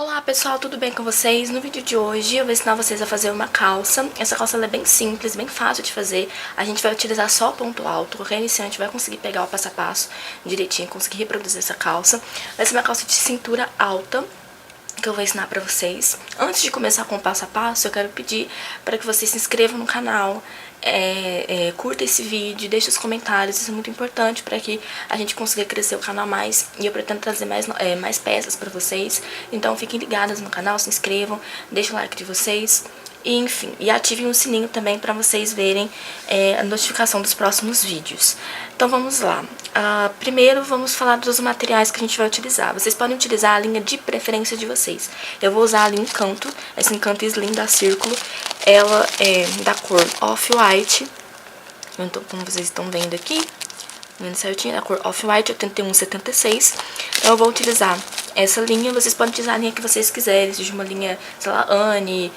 Olá pessoal, tudo bem com vocês? No vídeo de hoje eu vou ensinar vocês a fazer uma calça. Essa calça ela é bem simples, bem fácil de fazer. A gente vai utilizar só ponto alto. Qualquer iniciante vai conseguir pegar o passo a passo direitinho, conseguir reproduzir essa calça. Vai ser uma calça de cintura alta que eu vou ensinar pra vocês. Antes de começar com o passo a passo, eu quero pedir para que vocês se inscrevam no canal, curta esse vídeo, deixe os comentários, isso é muito importante para que a gente consiga crescer o canal mais, e eu pretendo trazer mais peças para vocês. Então fiquem ligadas no canal, se inscrevam, deixem o like de vocês. E, enfim, e ativem o sininho também para vocês verem a notificação dos próximos vídeos. Então vamos lá. Primeiro vamos falar dos materiais que a gente vai utilizar. Vocês podem utilizar a linha de preferência de vocês. Eu vou usar ali um Encanto, essa Encanto Slim da Círculo. Ela é da cor Off-White, então, como vocês estão vendo aqui, vendo certinho, da cor Off-White, 81,76. Então eu vou utilizar essa linha. Vocês podem utilizar a linha que vocês quiserem, seja uma linha, sei lá, Anne,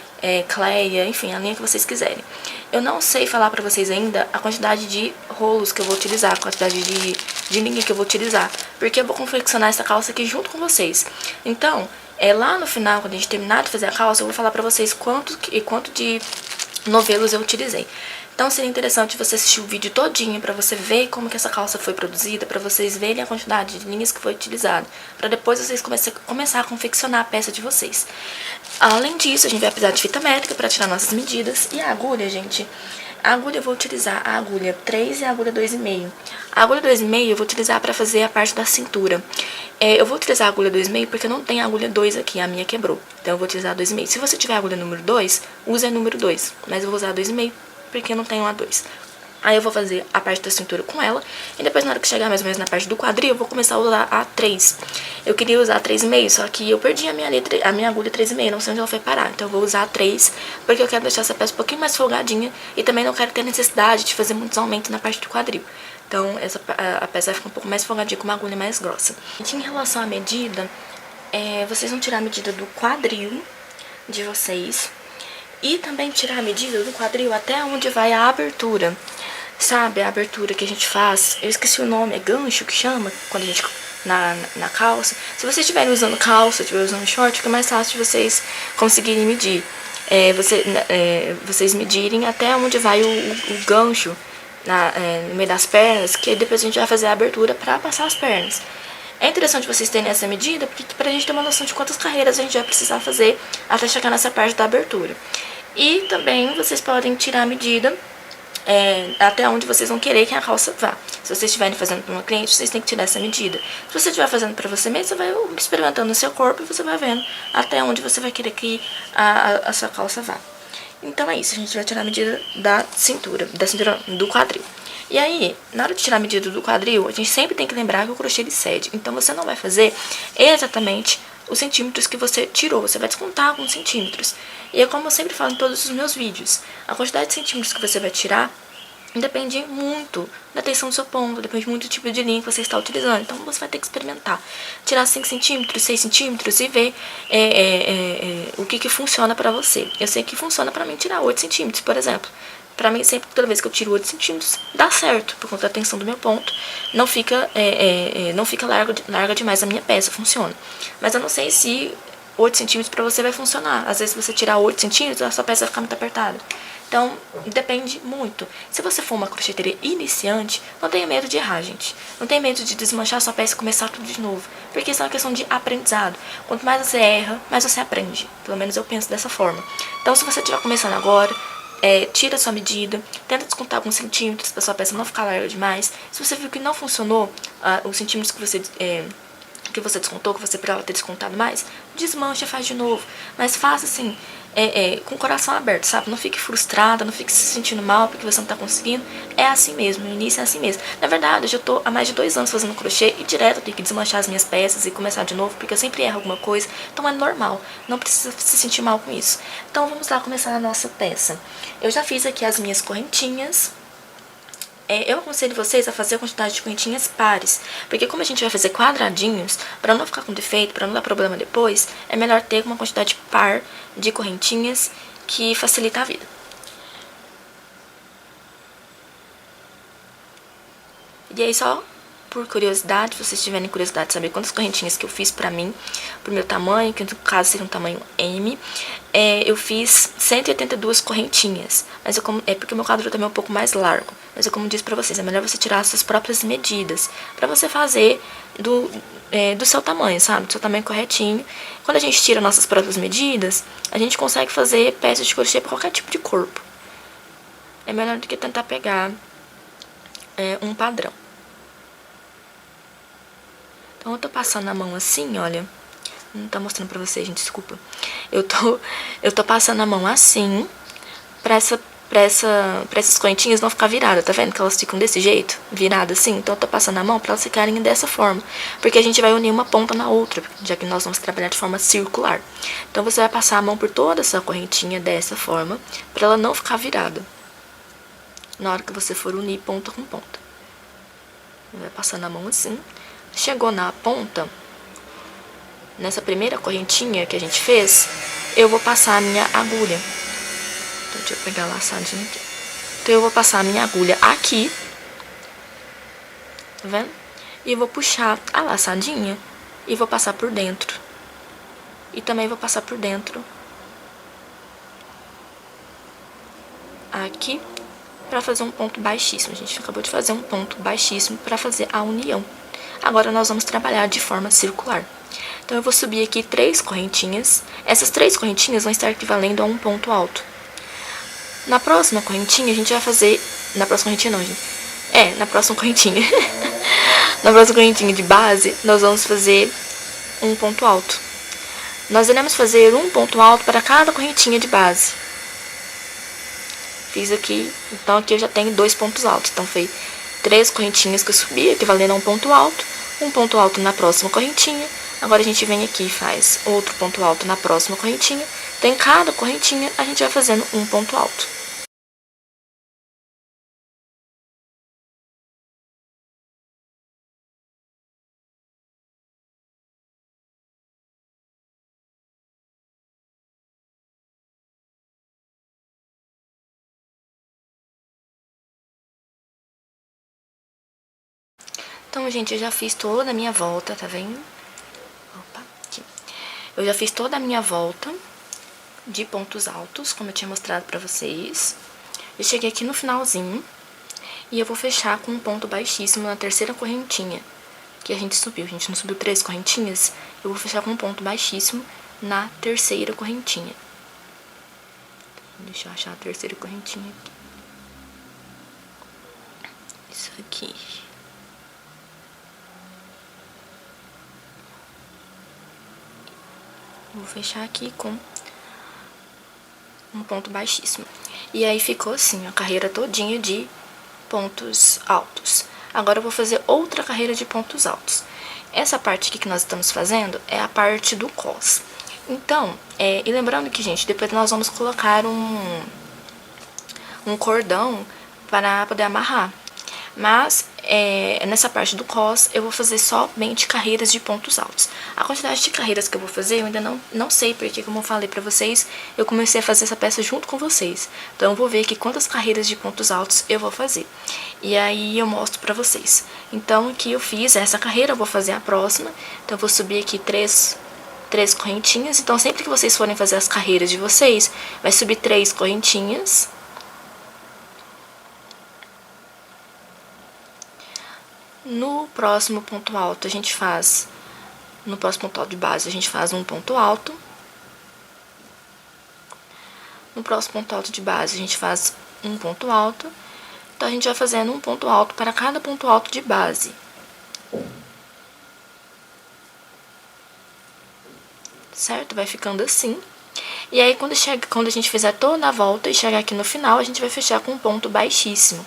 Cleia, enfim, a linha que vocês quiserem. Eu não sei falar pra vocês ainda a quantidade de rolos que eu vou utilizar, a quantidade de linha que eu vou utilizar, porque eu vou confeccionar essa calça aqui junto com vocês. Então, lá no final, quando a gente terminar de fazer a calça, eu vou falar pra vocês quanto de novelos eu utilizei. Então seria interessante você assistir o vídeo todinho pra você ver como que essa calça foi produzida, pra vocês verem a quantidade de linhas que foi utilizada, pra depois vocês começar a confeccionar a peça de vocês. Além disso, a gente vai precisar de fita métrica pra tirar nossas medidas. E a agulha, gente, a agulha eu vou utilizar a agulha 3 e a agulha 2,5. A agulha 2,5 eu vou utilizar pra fazer a parte da cintura. Eu vou utilizar a agulha 2,5 porque não tem a agulha 2 aqui, a minha quebrou. Então eu vou utilizar a 2,5. Se você tiver a agulha número 2, use a número 2, mas eu vou usar a 2,5 porque eu não tenho a 2. Aí eu vou fazer a parte da cintura com ela, e depois na hora que chegar mais ou menos na parte do quadril, eu vou começar a usar a 3. Eu queria usar a 3,5, só que eu perdi a minha agulha 3,5, não sei onde ela foi parar. Então eu vou usar a 3, porque eu quero deixar essa peça um pouquinho mais folgadinha, e também não quero ter necessidade de fazer muitos aumentos na parte do quadril. Então a peça vai ficar um pouco mais folgadinha com uma agulha mais grossa. E em relação à medida, vocês vão tirar a medida do quadril de vocês, e também tirar a medida do quadril até onde vai a abertura. Sabe, a abertura que a gente faz, eu esqueci o nome, é gancho que chama, quando a gente, na calça. Se vocês estiverem usando calça, estiverem usando short, fica mais fácil de vocês conseguirem medir. Vocês medirem até onde vai o gancho no meio das pernas, que depois a gente vai fazer a abertura pra passar as pernas. É interessante vocês terem essa medida, porque pra gente ter uma noção de quantas carreiras a gente vai precisar fazer até chegar nessa parte da abertura. E também vocês podem tirar a medida até onde vocês vão querer que a calça vá. Se vocês estiverem fazendo para uma cliente, vocês têm que tirar essa medida. Se você estiver fazendo para você mesmo, você vai experimentando no seu corpo e você vai vendo até onde você vai querer que a sua calça vá. Então é isso, a gente vai tirar a medida da cintura do quadril. E aí, na hora de tirar a medida do quadril, a gente sempre tem que lembrar que o crochê ele cede. Então você não vai fazer exatamente os centímetros que você tirou, você vai descontar alguns centímetros. E é como eu sempre falo em todos os meus vídeos, a quantidade de centímetros que você vai tirar depende muito da tensão do seu ponto, depende muito do tipo de linha que você está utilizando. Então você vai ter que experimentar, tirar 5 centímetros, 6 centímetros e ver o que funciona pra você. Eu sei que funciona pra mim tirar 8 centímetros, por exemplo. Pra mim, sempre, toda vez que eu tiro 8 centímetros, dá certo, por conta da tensão do meu ponto. Não fica larga demais a minha peça, funciona. Mas eu não sei se 8 centímetros pra você vai funcionar. Às vezes, se você tirar 8 centímetros, a sua peça vai ficar muito apertada. Então, depende muito. Se você for uma crocheteira iniciante, não tenha medo de errar, gente. Não tenha medo de desmanchar a sua peça e começar tudo de novo. Porque isso é uma questão de aprendizado. Quanto mais você erra, mais você aprende. Pelo menos eu penso dessa forma. Então, se você estiver começando agora, tira a sua medida, tenta descontar alguns centímetros para sua peça não ficar larga demais. Se você viu que não funcionou os centímetros que você descontou, que você precisava ter descontado mais, desmancha e faz de novo. Mas faça assim, com o coração aberto, sabe? Não fique frustrada, não fique se sentindo mal porque você não tá conseguindo. É assim mesmo, no início é assim mesmo. Na verdade, eu já tô há mais de 2 anos fazendo crochê e direto eu tenho que desmanchar as minhas peças e começar de novo, porque eu sempre erro alguma coisa. Então é normal, não precisa se sentir mal com isso. Então vamos lá começar a nossa peça. Eu já fiz aqui as minhas correntinhas. Eu aconselho vocês a fazer a quantidade de correntinhas pares, porque como a gente vai fazer quadradinhos, para não ficar com defeito, para não dar problema depois, é melhor ter uma quantidade par de correntinhas que facilita a vida. E aí só por curiosidade, se vocês tiverem curiosidade de saber quantas correntinhas que eu fiz pra mim, pro meu tamanho, que no caso seria um tamanho M, eu fiz 182 correntinhas, mas é porque o meu quadro também é um pouco mais largo, mas como disse pra vocês, é melhor você tirar as suas próprias medidas, pra você fazer do seu tamanho, sabe, do seu tamanho corretinho. Quando a gente tira nossas próprias medidas, a gente consegue fazer peças de crochê pra qualquer tipo de corpo. É melhor do que tentar pegar um padrão. Então eu tô passando a mão assim, olha. Não tá mostrando pra vocês, gente, desculpa. Eu tô passando a mão assim, pra essas correntinhas não ficar viradas, tá vendo? Que elas ficam desse jeito, viradas assim. Então eu tô passando a mão pra elas ficarem dessa forma. Porque a gente vai unir uma ponta na outra, já que nós vamos trabalhar de forma circular. Então você vai passar a mão por toda essa correntinha dessa forma, pra ela não ficar virada. Na hora que você for unir ponta com ponta. Vai passando a mão assim. Chegou na ponta, nessa primeira correntinha que a gente fez, eu vou passar a minha agulha. Então, deixa eu pegar a laçadinha aqui. Então, eu vou passar a minha agulha aqui, tá vendo? E vou puxar a laçadinha e vou passar por dentro. E também vou passar por dentro aqui, pra fazer um ponto baixíssimo. A gente acabou de fazer um ponto baixíssimo pra fazer a união. Agora nós vamos trabalhar de forma circular. Então eu vou subir aqui 3 correntinhas. Essas 3 correntinhas vão estar equivalendo a um ponto alto. Na próxima correntinha a gente vai fazer... Na próxima correntinha não, gente. Na próxima correntinha. Na próxima correntinha de base, nós vamos fazer um ponto alto. Nós iremos fazer um ponto alto para cada correntinha de base. Fiz aqui, então aqui eu já tenho 2 pontos altos. Então foi 3 correntinhas que eu subi, equivalendo a um ponto alto na próxima correntinha. Agora a gente vem aqui e faz outro ponto alto na próxima correntinha. Então em cada correntinha a gente vai fazendo um ponto alto. Então, gente, eu já fiz toda a minha volta, tá vendo? Opa, aqui. Eu já fiz toda a minha volta de pontos altos, como eu tinha mostrado pra vocês. Eu cheguei aqui no finalzinho e eu vou fechar com um ponto baixíssimo na terceira correntinha que a gente subiu. A gente não subiu 3 correntinhas, eu vou fechar com um ponto baixíssimo na terceira correntinha. Deixa eu achar a terceira correntinha aqui. Isso aqui. Vou fechar aqui com um ponto baixíssimo. E aí ficou assim, a carreira todinha de pontos altos. Agora eu vou fazer outra carreira de pontos altos. Essa parte aqui que nós estamos fazendo é a parte do cos. Então, e lembrando que, gente, depois nós vamos colocar um cordão para poder amarrar. Mas, nessa parte do cos, eu vou fazer somente carreiras de pontos altos. A quantidade de carreiras que eu vou fazer, eu ainda não sei, porque, como eu falei pra vocês, eu comecei a fazer essa peça junto com vocês. Então, eu vou ver aqui quantas carreiras de pontos altos eu vou fazer. E aí, eu mostro pra vocês. Então, aqui eu fiz essa carreira, eu vou fazer a próxima. Então, eu vou subir aqui três correntinhas. Então, sempre que vocês forem fazer as carreiras de vocês, vai subir 3 correntinhas. No próximo ponto alto, a gente faz... No próximo ponto alto de base, a gente faz um ponto alto. No próximo ponto alto de base, a gente faz um ponto alto. Então, a gente vai fazendo um ponto alto para cada ponto alto de base. Certo? Vai ficando assim. E aí, quando a gente fizer toda a volta e chegar aqui no final, a gente vai fechar com um ponto baixíssimo.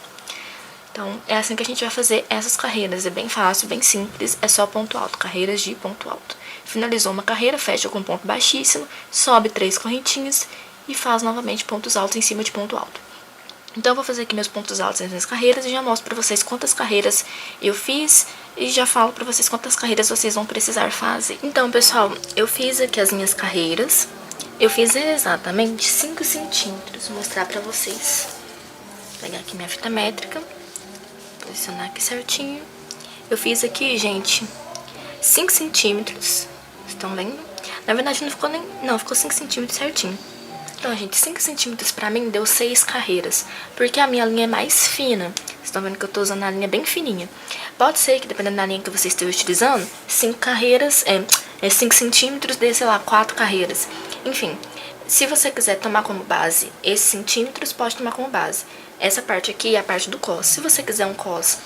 Então, é assim que a gente vai fazer essas carreiras. É bem fácil, bem simples, é só ponto alto, carreiras de ponto alto. Finalizou uma carreira, fecha com ponto baixíssimo, sobe 3 correntinhas e faz novamente pontos altos em cima de ponto alto. Então, eu vou fazer aqui meus pontos altos nas minhas carreiras e já mostro pra vocês quantas carreiras eu fiz e já falo pra vocês quantas carreiras vocês vão precisar fazer. Então, pessoal, eu fiz aqui as minhas carreiras. Eu fiz exatamente 5 centímetros, vou mostrar pra vocês. Vou pegar aqui minha fita métrica. Posicionar aqui certinho. Eu fiz aqui, gente, 5 centímetros. Estão vendo? Na verdade não ficou nem... Não, ficou 5 centímetros certinho. Então, gente, 5 centímetros pra mim deu 6 carreiras, porque a minha linha é mais fina. Vocês estão vendo que eu tô usando a linha bem fininha. Pode ser que, dependendo da linha que você esteja utilizando, 5 carreiras, 5 centímetros dê, sei lá, 4 carreiras. Enfim, se você quiser tomar como base esses centímetros, pode tomar como base. Essa parte aqui é a parte do cos. Se você quiser um cos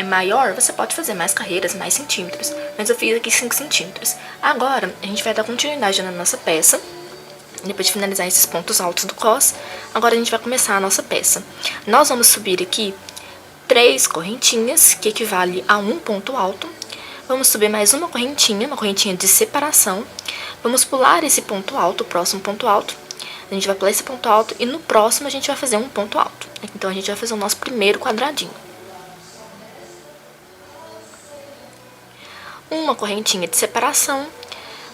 maior, você pode fazer mais carreiras, mais centímetros. Mas eu fiz aqui 5 centímetros. Agora, a gente vai dar continuidade na nossa peça. Depois de finalizar esses pontos altos do cos, agora a gente vai começar a nossa peça. Nós vamos subir aqui 3 correntinhas, que equivale a um ponto alto. Vamos subir mais uma correntinha de separação. Vamos pular esse ponto alto, o próximo ponto alto. A gente vai pular esse ponto alto e no próximo a gente vai fazer um ponto alto. Então, a gente vai fazer o nosso primeiro quadradinho. Uma correntinha de separação.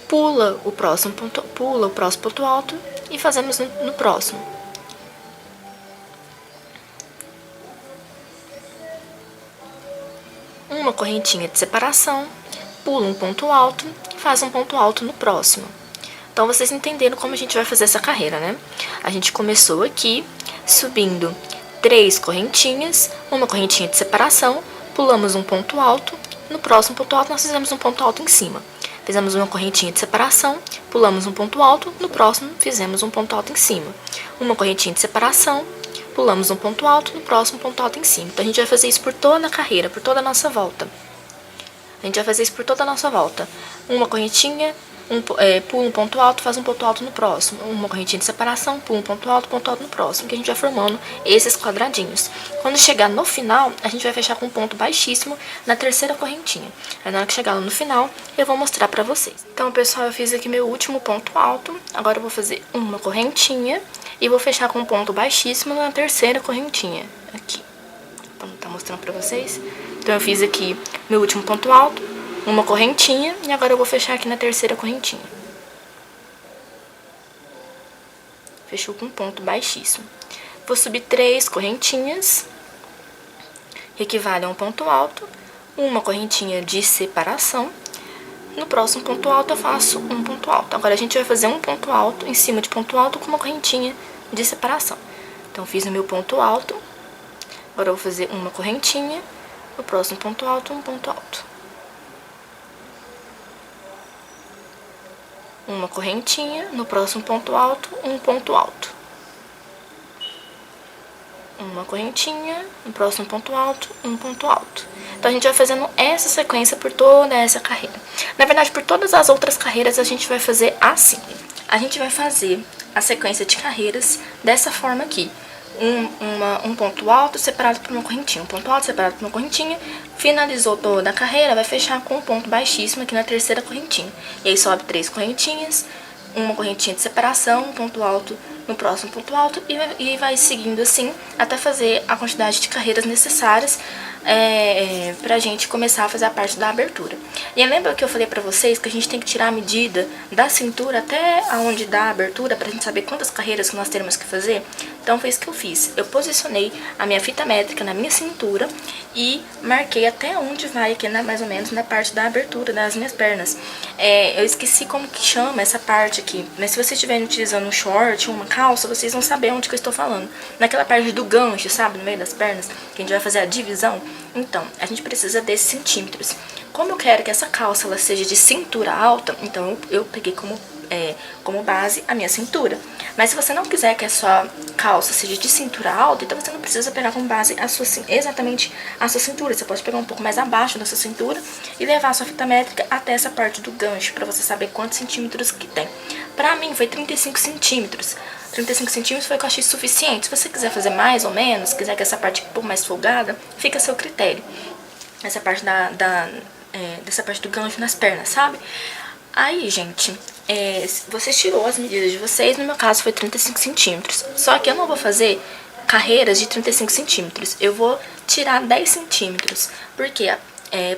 Pula o próximo ponto alto e fazemos no próximo. Uma correntinha de separação, pula um ponto alto e faz um ponto alto no próximo. Então, vocês entenderam como a gente vai fazer essa carreira, né? A gente começou aqui subindo 3 correntinhas, uma correntinha de separação, pulamos um ponto alto, no próximo ponto alto nós fizemos um ponto alto em cima. Fizemos uma correntinha de separação, pulamos um ponto alto, no próximo fizemos um ponto alto em cima. Uma correntinha de separação, pulamos um ponto alto, no próximo ponto alto em cima. Então, a gente vai fazer isso por toda a carreira, por toda a nossa volta. A gente vai fazer isso por toda a nossa volta. Uma correntinha, pula um ponto alto, faz um ponto alto no próximo. Uma correntinha de separação, pula um ponto alto no próximo. Que a gente vai formando esses quadradinhos. Quando chegar no final, a gente vai fechar com um ponto baixíssimo na terceira correntinha. Aí, na hora que chegar lá no final, eu vou mostrar pra vocês. Então, pessoal, eu fiz aqui meu último ponto alto. Agora eu vou fazer uma correntinha e vou fechar com um ponto baixíssimo na terceira correntinha. Aqui. Vou estar mostrando pra vocês. Então, eu fiz aqui meu último ponto alto, uma correntinha, e agora eu vou fechar aqui na terceira correntinha. Fechou com um ponto baixíssimo. Vou subir 3 correntinhas, que equivale a um ponto alto, uma correntinha de separação. No próximo ponto alto eu faço um ponto alto. Agora, a gente vai fazer um ponto alto em cima de ponto alto com uma correntinha de separação. Então, fiz o meu ponto alto. Agora, eu vou fazer uma correntinha. No próximo ponto alto, um ponto alto. Uma correntinha, no próximo ponto alto, um ponto alto. Uma correntinha, no próximo ponto alto, um ponto alto. Então, a gente vai fazendo essa sequência por toda essa carreira. Na verdade, por todas as outras carreiras, a gente vai fazer assim. A gente vai fazer a sequência de carreiras dessa forma aqui. Um ponto alto separado por uma correntinha, um ponto alto separado por uma correntinha, finalizou toda a carreira, vai fechar com um ponto baixíssimo aqui na terceira correntinha. E aí sobe 3 correntinhas, uma correntinha de separação, um ponto alto no próximo ponto alto e vai seguindo assim até fazer a quantidade de carreiras necessárias pra gente começar a fazer a parte da abertura. E lembra que eu falei pra vocês que a gente tem que tirar a medida da cintura até aonde dá a abertura pra gente saber quantas carreiras que nós teremos que fazer? Então, foi isso que eu fiz. Eu posicionei a minha fita métrica na minha cintura e marquei até onde vai aqui, mais ou menos, na parte da abertura das minhas pernas. Eu esqueci como que chama essa parte aqui, mas se vocês estiverem utilizando um short ou uma calça, vocês vão saber onde que eu estou falando. Naquela parte do gancho, sabe, no meio das pernas, que a gente vai fazer a divisão. Então, a gente precisa desses centímetros. Como eu quero que essa calça ela seja de cintura alta, então eu peguei como base a minha cintura. Mas se você não quiser que a sua calça seja de cintura alta, então você não precisa pegar como base exatamente a sua cintura. Você pode pegar um pouco mais abaixo da sua cintura e levar a sua fita métrica até essa parte do gancho, pra você saber quantos centímetros que tem. Pra mim foi 35 centímetros. 35 centímetros foi o que eu achei suficiente. Se você quiser fazer mais ou menos, quiser que essa parte fique um pouco mais folgada, fica a seu critério. Essa parte dessa parte do gancho nas pernas, sabe? Aí, gente, vocês tirou as medidas de vocês, no meu caso foi 35 centímetros. Só que eu não vou fazer carreiras de 35 centímetros, eu vou tirar 10 centímetros. Por quê?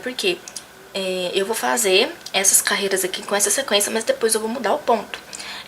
Porque eu vou fazer essas carreiras aqui com essa sequência, mas depois eu vou mudar o ponto.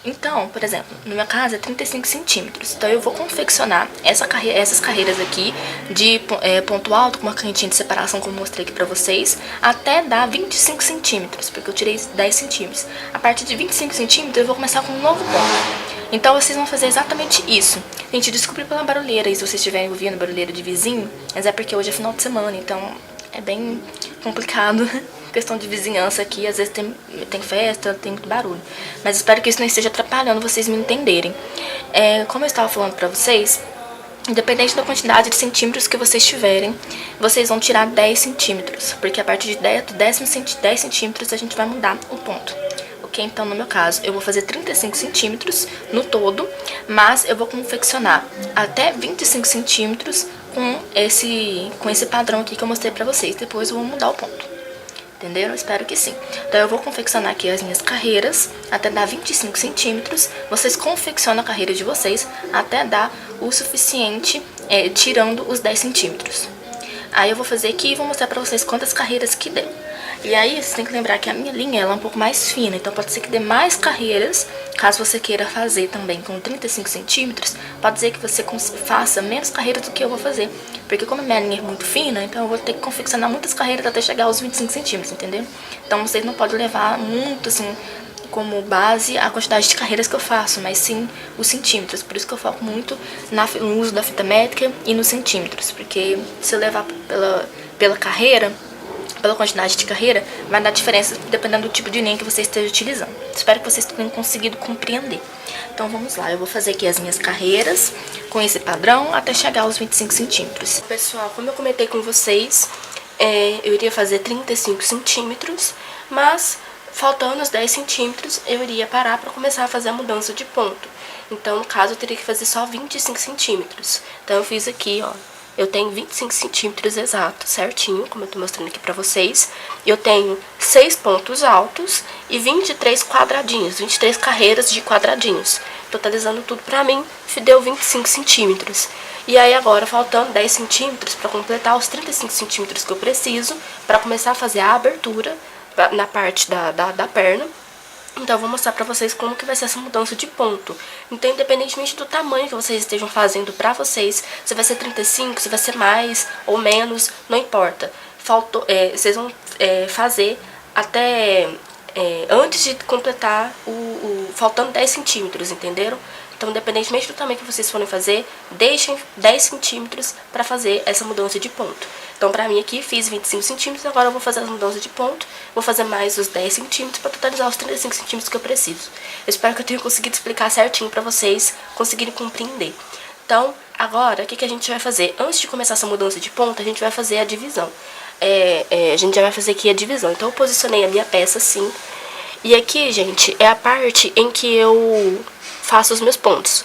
Então, por exemplo, no meu caso é 35 centímetros. Então eu vou confeccionar essas carreiras aqui de ponto alto com uma cantinha de separação, como eu mostrei aqui pra vocês, até dar 25 centímetros, porque eu tirei 10 centímetros. A partir de 25 centímetros eu vou começar com um novo ponto. Então vocês vão fazer exatamente isso. Gente, desculpe pela barulheira, e se vocês estiverem ouvindo barulheira de vizinho, mas é porque hoje é final de semana, então é bem complicado. Questão de vizinhança aqui, às vezes tem festa, tem muito barulho. Mas espero que isso não esteja atrapalhando vocês me entenderem. Como eu estava falando pra vocês, independente da quantidade de centímetros que vocês tiverem, vocês vão tirar 10 centímetros. Porque a partir de 10 centímetros a gente vai mudar o ponto. Ok? Então, no meu caso, eu vou fazer 35 centímetros no todo, mas eu vou confeccionar até 25 centímetros com esse padrão aqui que eu mostrei pra vocês. Depois eu vou mudar o ponto. Entenderam? Espero que sim. Então eu vou confeccionar aqui as minhas carreiras até dar 25 centímetros. Vocês confeccionam a carreira de vocês até dar o suficiente, tirando os 10 centímetros. Aí eu vou fazer aqui e vou mostrar pra vocês quantas carreiras que deu. E aí vocês têm que lembrar que a minha linha ela é um pouco mais fina, então pode ser que dê mais carreiras. Caso você queira fazer também com 35 centímetros, pode ser que você faça menos carreiras do que eu vou fazer. Porque como a minha linha é muito fina, então eu vou ter que confeccionar muitas carreiras até chegar aos 25 centímetros, entendeu? Então vocês não podem levar muito, assim, como base a quantidade de carreiras que eu faço, mas sim os centímetros. Por isso que eu foco muito no uso da fita métrica e nos centímetros. Porque se eu levar pela carreira, pela quantidade de carreira, vai dar diferença dependendo do tipo de linha que você esteja utilizando. Espero que vocês tenham conseguido compreender. Então vamos lá, eu vou fazer aqui as minhas carreiras com esse padrão até chegar aos 25 centímetros. Pessoal, como eu comentei com vocês, eu iria fazer 35 centímetros, mas faltando os 10 centímetros eu iria parar para começar a fazer a mudança de ponto. Então no caso eu teria que fazer só 25 centímetros. Então eu fiz aqui, ó. Eu tenho 25 centímetros exatos, certinho, como eu tô mostrando aqui pra vocês. Eu tenho 6 pontos altos e 23 quadradinhos, 23 carreiras de quadradinhos. Totalizando tudo pra mim, deu 25 centímetros. E aí agora, faltando 10 centímetros pra completar os 35 centímetros que eu preciso, pra começar a fazer a abertura na parte da perna. Então eu vou mostrar pra vocês como que vai ser essa mudança de ponto. Então, independentemente do tamanho que vocês estejam fazendo pra vocês, se vai ser 35, se vai ser mais ou menos, não importa. Vocês vão fazer até antes de completar faltando 10 centímetros, entenderam? Então, independentemente do tamanho que vocês forem fazer, deixem 10 centímetros pra fazer essa mudança de ponto. Então, pra mim aqui, fiz 25 centímetros, agora eu vou fazer as mudanças de ponto, vou fazer mais os 10 centímetros pra totalizar os 35 centímetros que eu preciso. Eu espero que eu tenha conseguido explicar certinho pra vocês conseguirem compreender. Então, agora, o que a gente vai fazer? Antes de começar essa mudança de ponto, a gente vai fazer a divisão. A gente já vai fazer aqui a divisão. Então, eu posicionei a minha peça assim. E aqui, gente, é a parte em que eu faço os meus pontos.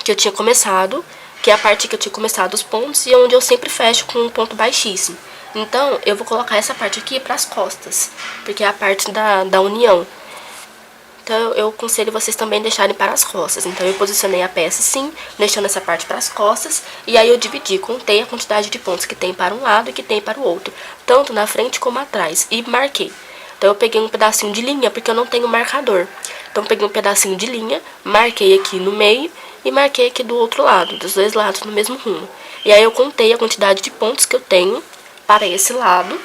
Que eu tinha começado, que é a parte que eu tinha começado os pontos e onde eu sempre fecho com um ponto baixíssimo. Então, eu vou colocar essa parte aqui para as costas, porque é a parte da união. Então, eu aconselho vocês também deixarem para as costas. Então, eu posicionei a peça assim, deixando essa parte para as costas. E aí, eu dividi, contei a quantidade de pontos que tem para um lado e que tem para o outro. Tanto na frente como atrás. E marquei. Então, eu peguei um pedacinho de linha, porque eu não tenho marcador. Então, eu peguei um pedacinho de linha, marquei aqui no meio e marquei aqui do outro lado, dos dois lados, no mesmo rumo. E aí, eu contei a quantidade de pontos que eu tenho para esse lado,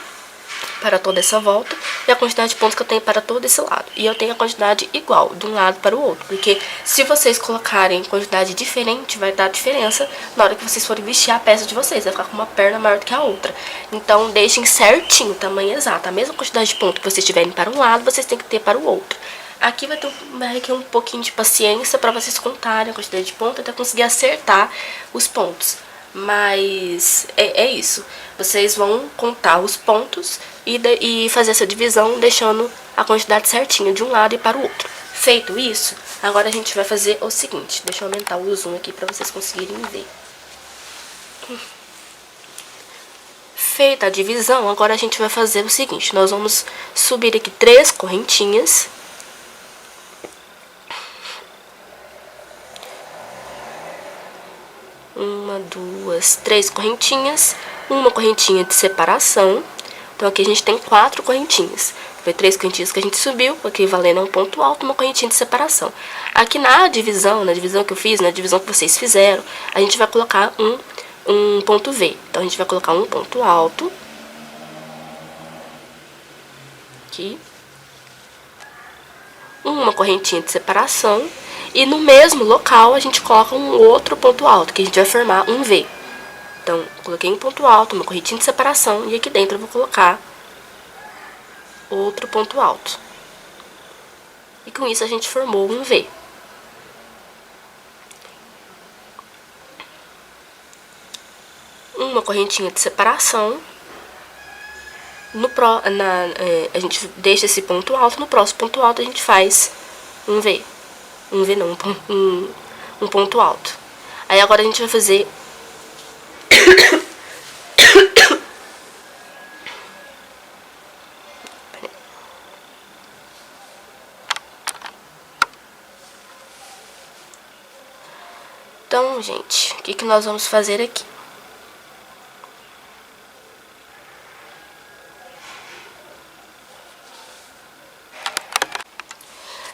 para toda essa volta, e a quantidade de pontos que eu tenho para todo esse lado. E eu tenho a quantidade igual, de um lado para o outro, porque se vocês colocarem quantidade diferente, vai dar diferença na hora que vocês forem vestir a peça de vocês, vai ficar com uma perna maior do que a outra. Então, deixem certinho o tamanho exato, a mesma quantidade de pontos que vocês tiverem para um lado, vocês têm que ter para o outro. Aqui vai requerer um pouquinho de paciência para vocês contarem a quantidade de pontos até conseguir acertar os pontos. Mas é isso. Vocês vão contar os pontos e fazer essa divisão, deixando a quantidade certinha de um lado e para o outro. Feito isso, agora a gente vai fazer o seguinte. Deixa eu aumentar o zoom aqui para vocês conseguirem ver. Feita a divisão, agora a gente vai fazer o seguinte. Nós vamos subir aqui 3 correntinhas. Uma, duas, 3 correntinhas, uma correntinha de separação. Então aqui a gente tem 4 correntinhas. Foi 3 correntinhas que a gente subiu, equivalendo a um ponto alto, uma correntinha de separação. Aqui na divisão que eu fiz, na divisão que vocês fizeram, a gente vai colocar um ponto V. Então, a gente vai colocar um ponto alto. Aqui. Uma correntinha de separação. E no mesmo local, a gente coloca um outro ponto alto, que a gente vai formar um V. Então, coloquei um ponto alto, uma correntinha de separação, e aqui dentro eu vou colocar outro ponto alto. E com isso a gente formou um V. Uma correntinha de separação. A gente deixa esse ponto alto, no próximo ponto alto a gente faz um V. Um V não, um ponto alto. Aí agora a gente vai fazer... Então, gente, o que nós vamos fazer aqui?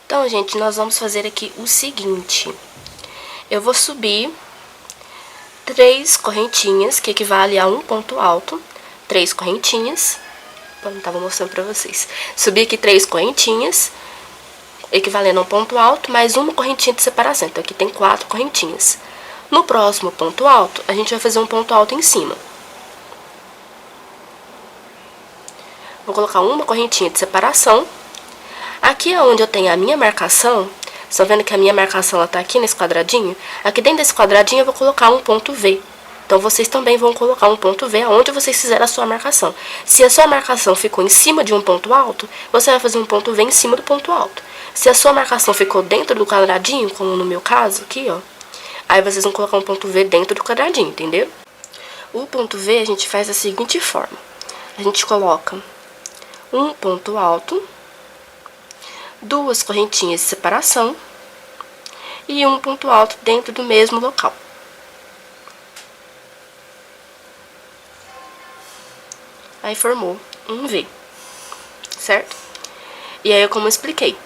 Então, gente, nós vamos fazer aqui o seguinte. Eu vou subir 3 correntinhas, que equivale a um ponto alto. 3 correntinhas. Eu não tava mostrando pra vocês. Subi aqui 3 correntinhas, equivalendo a um ponto alto, mais uma correntinha de separação. Então, aqui tem 4 correntinhas. No próximo ponto alto, a gente vai fazer um ponto alto em cima. Vou colocar uma correntinha de separação. Aqui é onde eu tenho a minha marcação. Estão vendo que a minha marcação ela tá aqui nesse quadradinho? Aqui dentro desse quadradinho eu vou colocar um ponto V. Então, vocês também vão colocar um ponto V aonde vocês fizeram a sua marcação. Se a sua marcação ficou em cima de um ponto alto, você vai fazer um ponto V em cima do ponto alto. Se a sua marcação ficou dentro do quadradinho, como no meu caso aqui, ó, aí vocês vão colocar um ponto V dentro do quadradinho, entendeu? O ponto V a gente faz da seguinte forma. A gente coloca um ponto alto, 2 correntinhas de separação e um ponto alto dentro do mesmo local. Aí formou um V, certo? E aí, como eu expliquei,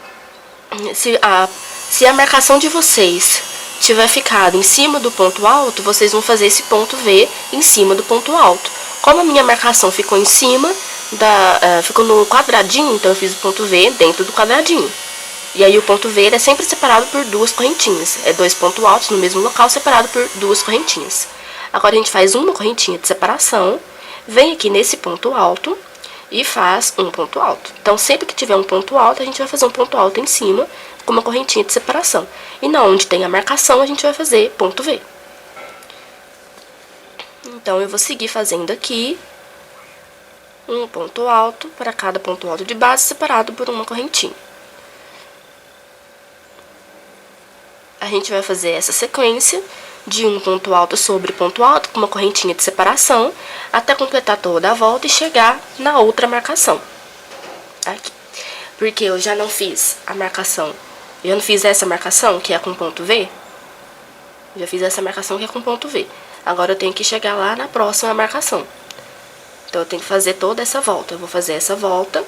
se a marcação de vocês tiver ficado em cima do ponto alto, vocês vão fazer esse ponto V em cima do ponto alto. Como a minha marcação ficou em cima, ficou no quadradinho, então eu fiz o ponto V dentro do quadradinho. E aí o ponto V ele é sempre separado por 2 correntinhas. É 2 pontos altos no mesmo local, separado por 2 correntinhas. Agora a gente faz uma correntinha de separação, vem aqui nesse ponto alto e faz um ponto alto. Então, sempre que tiver um ponto alto, a gente vai fazer um ponto alto em cima com uma correntinha de separação. E na onde tem a marcação, a gente vai fazer ponto V. Então, eu vou seguir fazendo aqui um ponto alto para cada ponto alto de base, separado por uma correntinha. A gente vai fazer essa sequência de um ponto alto sobre ponto alto, com uma correntinha de separação, até completar toda a volta e chegar na outra marcação. Aqui. Porque eu já não fiz a marcação, eu não fiz essa marcação, que é com ponto V. Já fiz essa marcação que é com ponto V. Agora eu tenho que chegar lá na próxima marcação. Então, eu tenho que fazer toda essa volta. Eu vou fazer essa volta,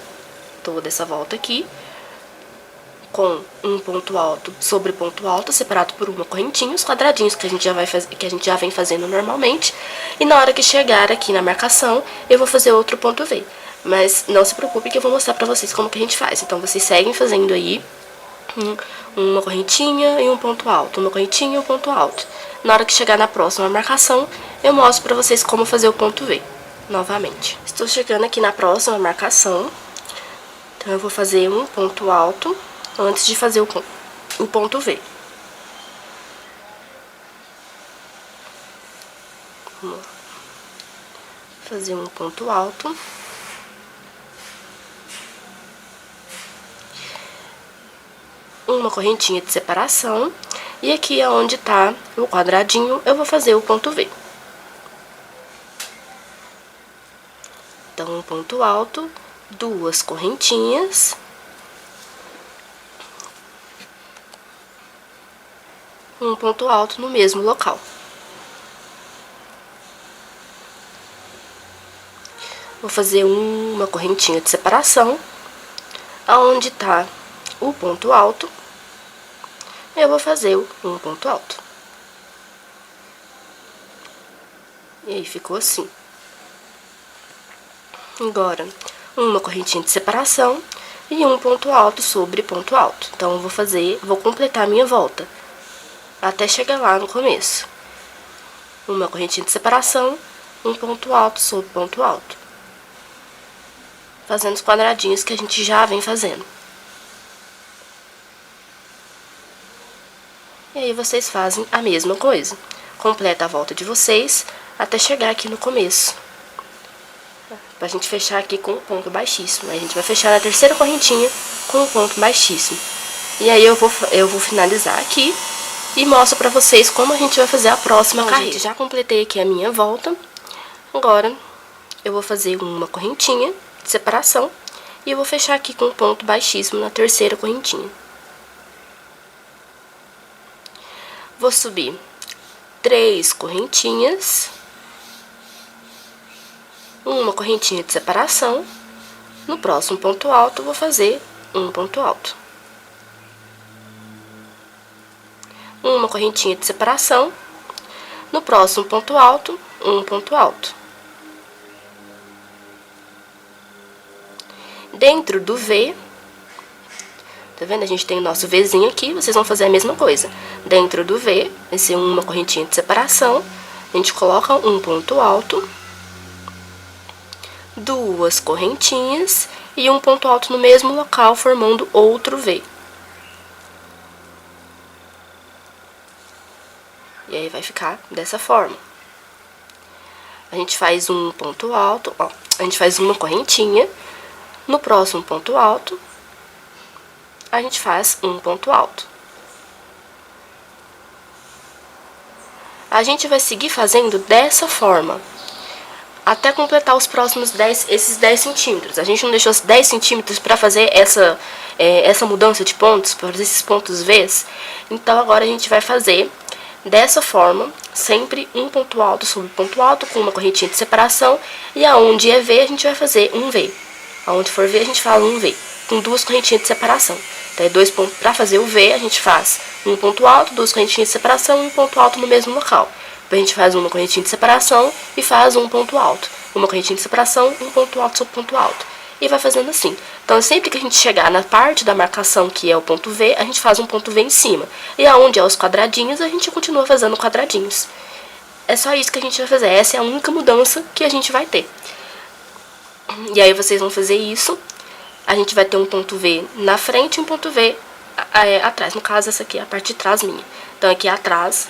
toda essa volta aqui, com um ponto alto sobre ponto alto, separado por uma correntinha, os quadradinhos que a gente já vem fazendo normalmente. E na hora que chegar aqui na marcação, eu vou fazer outro ponto V. Mas não se preocupe que eu vou mostrar pra vocês como que a gente faz. Então, vocês seguem fazendo aí uma correntinha e um ponto alto, uma correntinha e um ponto alto. Na hora que chegar na próxima marcação, eu mostro pra vocês como fazer o ponto V novamente. Estou chegando aqui na próxima marcação. Então, eu vou fazer um ponto alto antes de fazer o ponto V. Vamos fazer um ponto alto. Uma correntinha de separação. E aqui é onde tá o quadradinho, eu vou fazer o ponto V. Então, um ponto alto, 2 correntinhas. Um ponto alto no mesmo local. Vou fazer uma correntinha de separação. Aonde tá o ponto alto, eu vou fazer um ponto alto. E aí ficou assim. Agora, uma correntinha de separação e um ponto alto sobre ponto alto. Então, eu vou completar a minha volta até chegar lá no começo. Uma correntinha de separação, um ponto alto sobre ponto alto. Fazendo os quadradinhos que a gente já vem fazendo. E aí vocês fazem a mesma coisa. Completa a volta de vocês até chegar aqui no começo. Pra gente fechar aqui com um ponto baixíssimo. Aí a gente vai fechar na terceira correntinha com um ponto baixíssimo. E aí eu vou finalizar aqui e mostro pra vocês como a gente vai fazer a próxima carreira. Gente, já completei aqui a minha volta. Agora eu vou fazer uma correntinha de separação e eu vou fechar aqui com um ponto baixíssimo na terceira correntinha. Vou subir 3 correntinhas, uma correntinha de separação. No próximo ponto alto, vou fazer um ponto alto. Uma correntinha de separação. No próximo ponto alto, um ponto alto. Dentro do V, tá vendo? A gente tem o nosso Vzinho aqui, vocês vão fazer a mesma coisa. Dentro do V, vai ser uma correntinha de separação, a gente coloca um ponto alto, 2 correntinhas e um ponto alto no mesmo local, formando outro V. E aí vai ficar dessa forma. A gente faz um ponto alto, ó, a gente faz uma correntinha, no próximo ponto alto, a gente faz um ponto alto. A gente vai seguir fazendo dessa forma, até completar os próximos esses 10 centímetros. A gente não deixou os 10 centímetros para fazer essa mudança de pontos, para fazer esses pontos Vs. Então, agora a gente vai fazer dessa forma, sempre um ponto alto sobre ponto alto, com uma correntinha de separação, e aonde é V, a gente vai fazer um V. Aonde for V, a gente fala um V, com 2 correntinhas de separação. Então, para fazer o V, a gente faz um ponto alto, 2 correntinhas de separação e um ponto alto no mesmo local. Depois a gente faz uma correntinha de separação e faz um ponto alto. Uma correntinha de separação, um ponto alto sobre ponto alto. E vai fazendo assim. Então, sempre que a gente chegar na parte da marcação, que é o ponto V, a gente faz um ponto V em cima. E aonde é os quadradinhos, a gente continua fazendo quadradinhos. É só isso que a gente vai fazer. Essa é a única mudança que a gente vai ter. E aí, vocês vão fazer isso. A gente vai ter um ponto V na frente e um ponto V atrás. No caso, essa aqui é a parte de trás minha. Então, aqui atrás,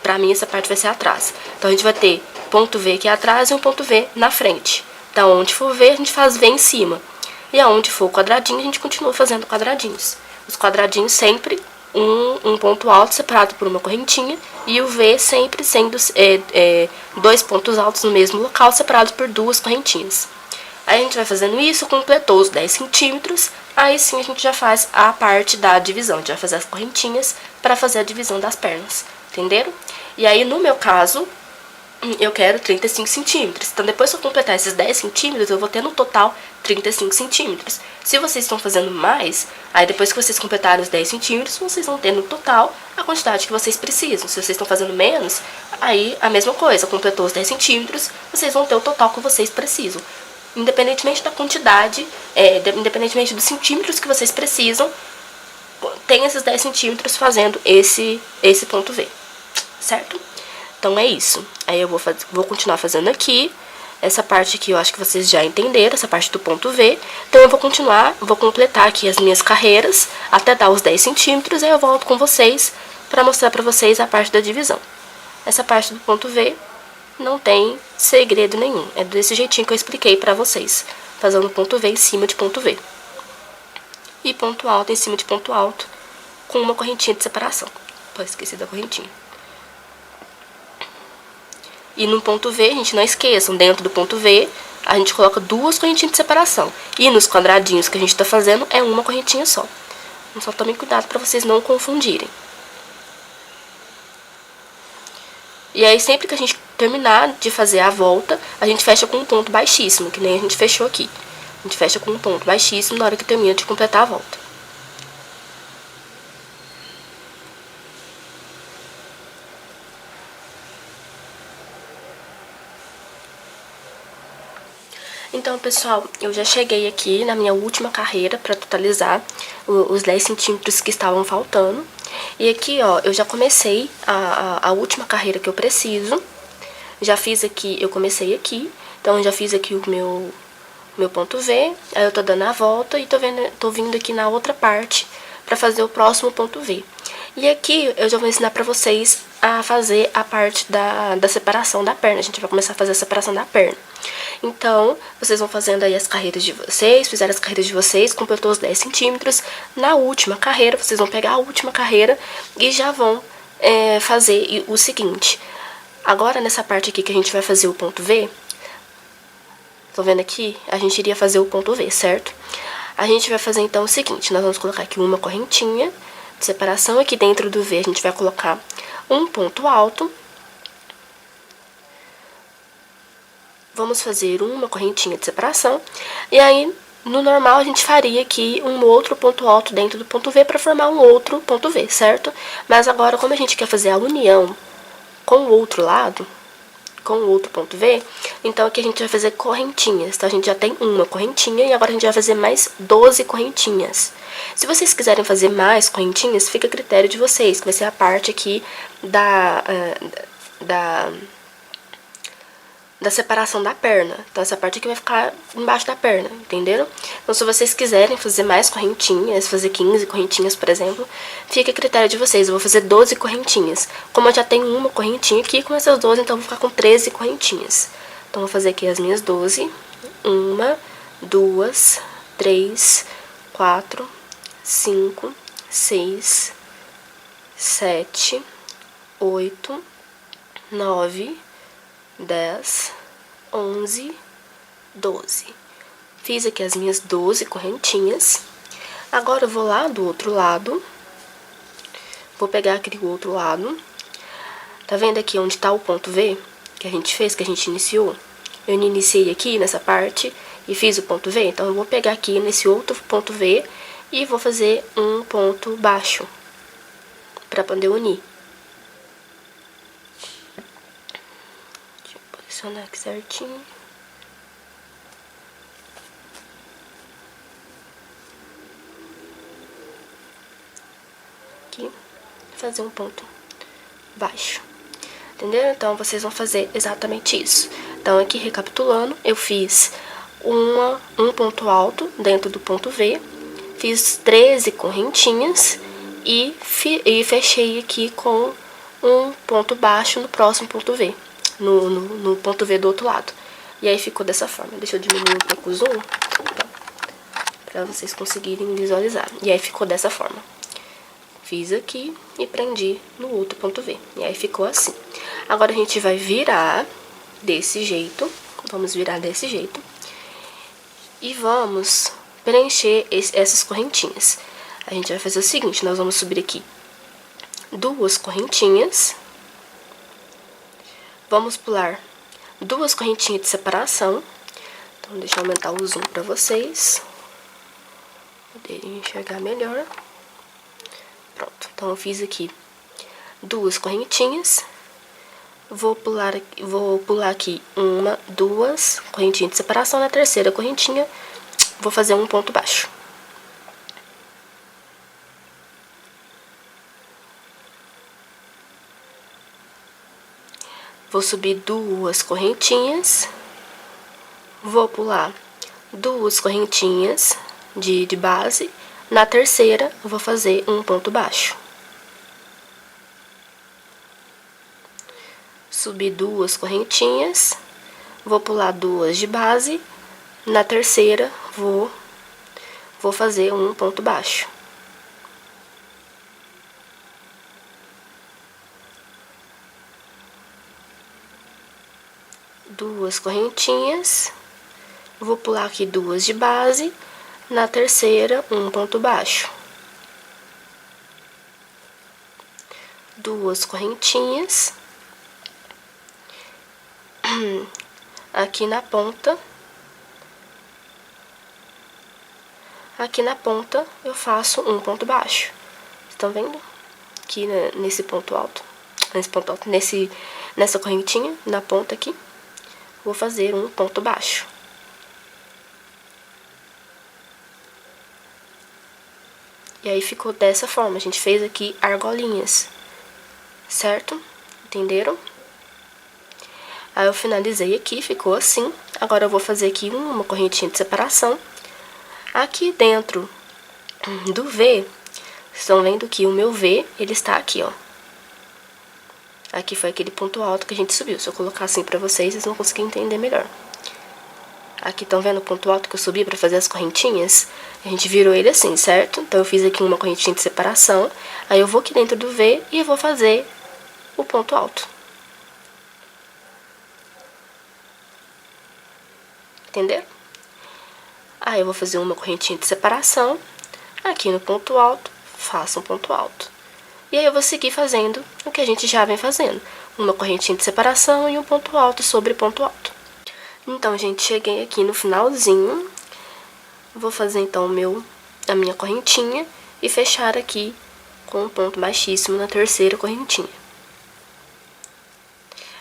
pra mim, essa parte vai ser atrás. Então, a gente vai ter ponto V aqui atrás e um ponto V na frente. Então, onde for V, a gente faz V em cima. E aonde for quadradinho, a gente continua fazendo quadradinhos. Os quadradinhos sempre um ponto alto separado por uma correntinha. E o V sempre sendo 2 pontos altos no mesmo local, separados por 2 correntinhas. Aí a gente vai fazendo isso, completou os 10 centímetros, aí sim a gente já faz a parte da divisão. A gente vai fazer as correntinhas para fazer a divisão das pernas, entenderam? E aí, no meu caso, eu quero 35 centímetros. Então, depois que eu completar esses 10 centímetros, eu vou ter no total 35 centímetros. Se vocês estão fazendo mais, aí depois que vocês completarem os 10 centímetros, vocês vão ter no total a quantidade que vocês precisam. Se vocês estão fazendo menos, aí a mesma coisa. Completou os 10 centímetros, vocês vão ter o total que vocês precisam. Independentemente da quantidade, independentemente dos centímetros que vocês precisam, tem esses 10 centímetros fazendo esse ponto V, certo? Então, é isso. Aí eu vou continuar fazendo aqui. Essa parte aqui eu acho que vocês já entenderam, essa parte do ponto V. Então, eu vou completar aqui as minhas carreiras até dar os 10 centímetros. Aí eu volto com vocês para mostrar para vocês a parte da divisão. Essa parte do ponto V não tem segredo nenhum. É desse jeitinho que eu expliquei pra vocês. Fazendo ponto V em cima de ponto V. E ponto alto em cima de ponto alto, com uma correntinha de separação. Pô, esqueci da correntinha. E no ponto V, a gente não esqueçam, dentro do ponto V, a gente coloca 2 correntinhas de separação. E nos quadradinhos que a gente tá fazendo, é uma correntinha só. Então, só tomem cuidado pra vocês não confundirem. E aí, sempre que a gente terminar de fazer a volta, a gente fecha com um ponto baixíssimo, que nem a gente fechou aqui. A gente fecha com um ponto baixíssimo na hora que termina de completar a volta. Então, pessoal, eu já cheguei aqui na minha última carreira para totalizar os 10 centímetros que estavam faltando. E aqui, ó, eu já comecei a última carreira que eu preciso. Já fiz aqui, eu comecei aqui, então eu já fiz aqui o meu ponto V, aí eu tô dando a volta e tô vindo aqui na outra parte pra fazer o próximo ponto V. E aqui eu já vou ensinar pra vocês a fazer a parte da separação da perna. A gente vai começar a fazer a separação da perna. Então, vocês vão fazendo aí as carreiras de vocês, fizeram as carreiras de vocês, completou os 10 centímetros. Na última carreira, vocês vão pegar a última carreira e já vão fazer o seguinte. Agora, nessa parte aqui que a gente vai fazer o ponto V, tô vendo aqui, a gente iria fazer o ponto V, certo? A gente vai fazer então o seguinte, nós vamos colocar aqui uma correntinha de separação, aqui dentro do V a gente vai colocar um ponto alto. Vamos fazer uma correntinha de separação, e aí, no normal, a gente faria aqui um outro ponto alto dentro do ponto V para formar um outro ponto V, certo? Mas agora, como a gente quer fazer a união com o outro lado, com o outro ponto V, então aqui a gente vai fazer correntinhas, tá? A gente já tem uma correntinha e agora a gente vai fazer mais 12 correntinhas. Se vocês quiserem fazer mais correntinhas, fica a critério de vocês, que vai ser a parte aqui da separação da perna. Então, essa parte aqui vai ficar embaixo da perna, entenderam? Então, se vocês quiserem fazer mais correntinhas, fazer 15 correntinhas, por exemplo, fica a critério de vocês. Eu vou fazer 12 correntinhas. Como eu já tenho uma correntinha aqui, com essas 12, então eu vou ficar com 13 correntinhas. Então, eu vou fazer aqui as minhas 12. 1, 2, 3, 4, 5, 6, 7, 8, 9, 10, 11, 12. Fiz aqui as minhas 12 correntinhas. Agora eu vou lá do outro lado. Vou pegar aqui do outro lado. Tá vendo aqui onde tá o ponto V que a gente fez, que a gente iniciou? Eu iniciei aqui nessa parte e fiz o ponto V. Então, eu vou pegar aqui nesse outro ponto V e vou fazer um ponto baixo pra poder unir. Posicionar aqui certinho. Aqui, fazer um ponto baixo. Entendeu? Então, vocês vão fazer exatamente isso. Então, aqui recapitulando, eu fiz um ponto alto dentro do ponto V, fiz 13 correntinhas e fechei aqui com um ponto baixo no próximo ponto V. No ponto V do outro lado. E aí ficou dessa forma. Deixa eu diminuir um pouco o zoom, pra vocês conseguirem visualizar. E aí ficou dessa forma. Fiz aqui e prendi no outro ponto V. E aí ficou assim. Agora a gente vai virar desse jeito. Vamos virar desse jeito. E vamos preencher essas correntinhas. A gente vai fazer o seguinte, nós vamos subir aqui 2 correntinhas. Vamos pular 2 correntinhas de separação. Então, deixa eu aumentar o zoom para vocês poderem enxergar melhor. Pronto, então eu fiz aqui 2 correntinhas. Vou pular aqui 1, 2 correntinhas de separação. Na terceira correntinha, vou fazer um ponto baixo. Vou subir 2 correntinhas, vou pular 2 correntinhas de base, na terceira vou fazer um ponto baixo. Subir 2 correntinhas, vou pular 2 de base, na terceira vou fazer um ponto baixo. Duas correntinhas, vou pular aqui 2 de base, na terceira um ponto baixo. 2 correntinhas, aqui na ponta, Aqui na ponta eu faço um ponto baixo. Estão vendo? Aqui nesse ponto alto. Nessa correntinha, na ponta aqui, vou fazer um ponto baixo. E aí ficou dessa forma, a gente fez aqui argolinhas, certo? Entenderam? Aí eu finalizei aqui, ficou assim. Agora eu vou fazer aqui uma correntinha de separação. Aqui dentro do V, estão vendo que o meu V, ele está aqui, ó. Aqui foi aquele ponto alto que a gente subiu. Se eu colocar assim pra vocês, vocês vão conseguir entender melhor. Aqui, estão vendo o ponto alto que eu subi pra fazer as correntinhas? A gente virou ele assim, certo? Então, eu fiz aqui uma correntinha de separação. Aí, eu vou aqui dentro do V e eu vou fazer o ponto alto. Entenderam? Aí, eu vou fazer uma correntinha de separação. Aqui no ponto alto, faço um ponto alto. E aí, eu vou seguir fazendo o que a gente já vem fazendo. Uma correntinha de separação e um ponto alto sobre ponto alto. Então, gente, cheguei aqui no finalzinho. Vou fazer, então, a minha correntinha e fechar aqui com um ponto baixíssimo na terceira correntinha.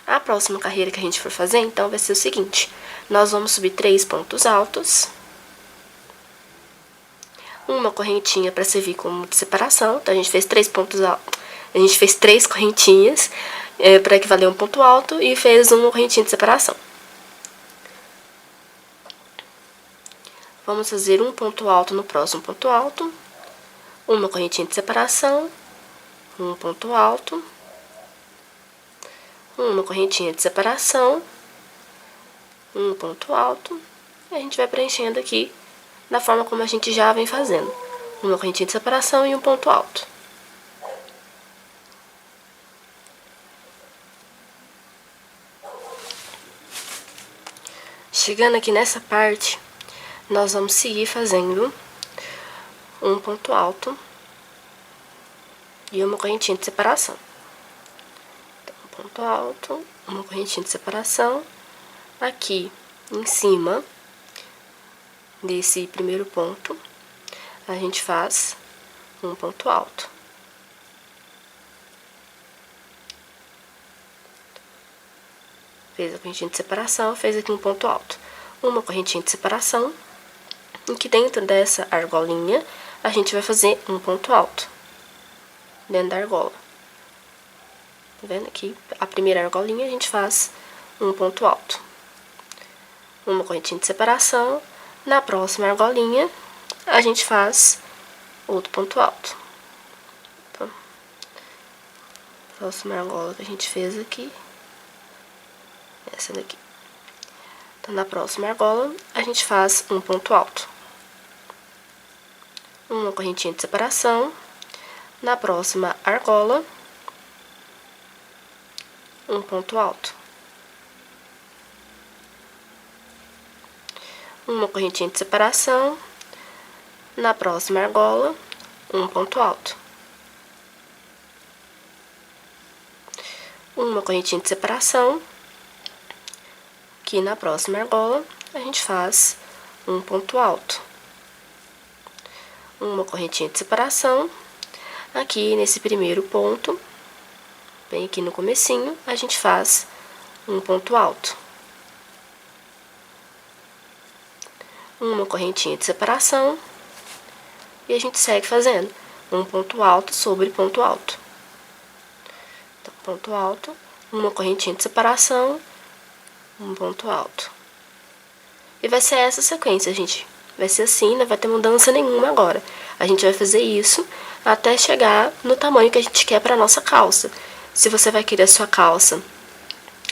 A próxima carreira que a gente for fazer, então, vai ser o seguinte. Nós vamos subir 3 pontos altos. Uma correntinha para servir como de separação. Então, a gente fez 3 pontos altos. A gente fez 3 correntinhas para equivaler a um ponto alto e fez uma correntinha de separação. Vamos fazer um ponto alto no próximo ponto alto, uma correntinha de separação, um ponto alto, uma correntinha de separação, um ponto alto, e a gente vai preenchendo aqui da forma como a gente já vem fazendo. Uma correntinha de separação e um ponto alto. Chegando aqui nessa parte, nós vamos seguir fazendo um ponto alto e uma correntinha de separação. Então, um ponto alto, uma correntinha de separação. Aqui em cima desse primeiro ponto, a gente faz um ponto alto. Fez a correntinha de separação, fez aqui um ponto alto. Uma correntinha de separação. E que dentro dessa argolinha, a gente vai fazer um ponto alto. Dentro da argola. Tá vendo aqui? A primeira argolinha, a gente faz um ponto alto. Uma correntinha de separação. Na próxima argolinha, a gente faz outro ponto alto. Então, a próxima argola que a gente fez aqui, essa daqui. Então, na próxima argola, a gente faz um ponto alto. Uma correntinha de separação. Na próxima argola, um ponto alto. Uma correntinha de separação. Na próxima argola, um ponto alto. Uma correntinha de separação. Aqui na próxima argola, a gente faz um ponto alto. Uma correntinha de separação. Aqui nesse primeiro ponto, bem aqui no comecinho, a gente faz um ponto alto. Uma correntinha de separação. E a gente segue fazendo um ponto alto sobre ponto alto. Então, ponto alto, uma correntinha de separação, um ponto alto. E vai ser essa sequência, gente. Vai ser assim, não vai ter mudança nenhuma agora. A gente vai fazer isso até chegar no tamanho que a gente quer para nossa calça. Se você vai querer a sua calça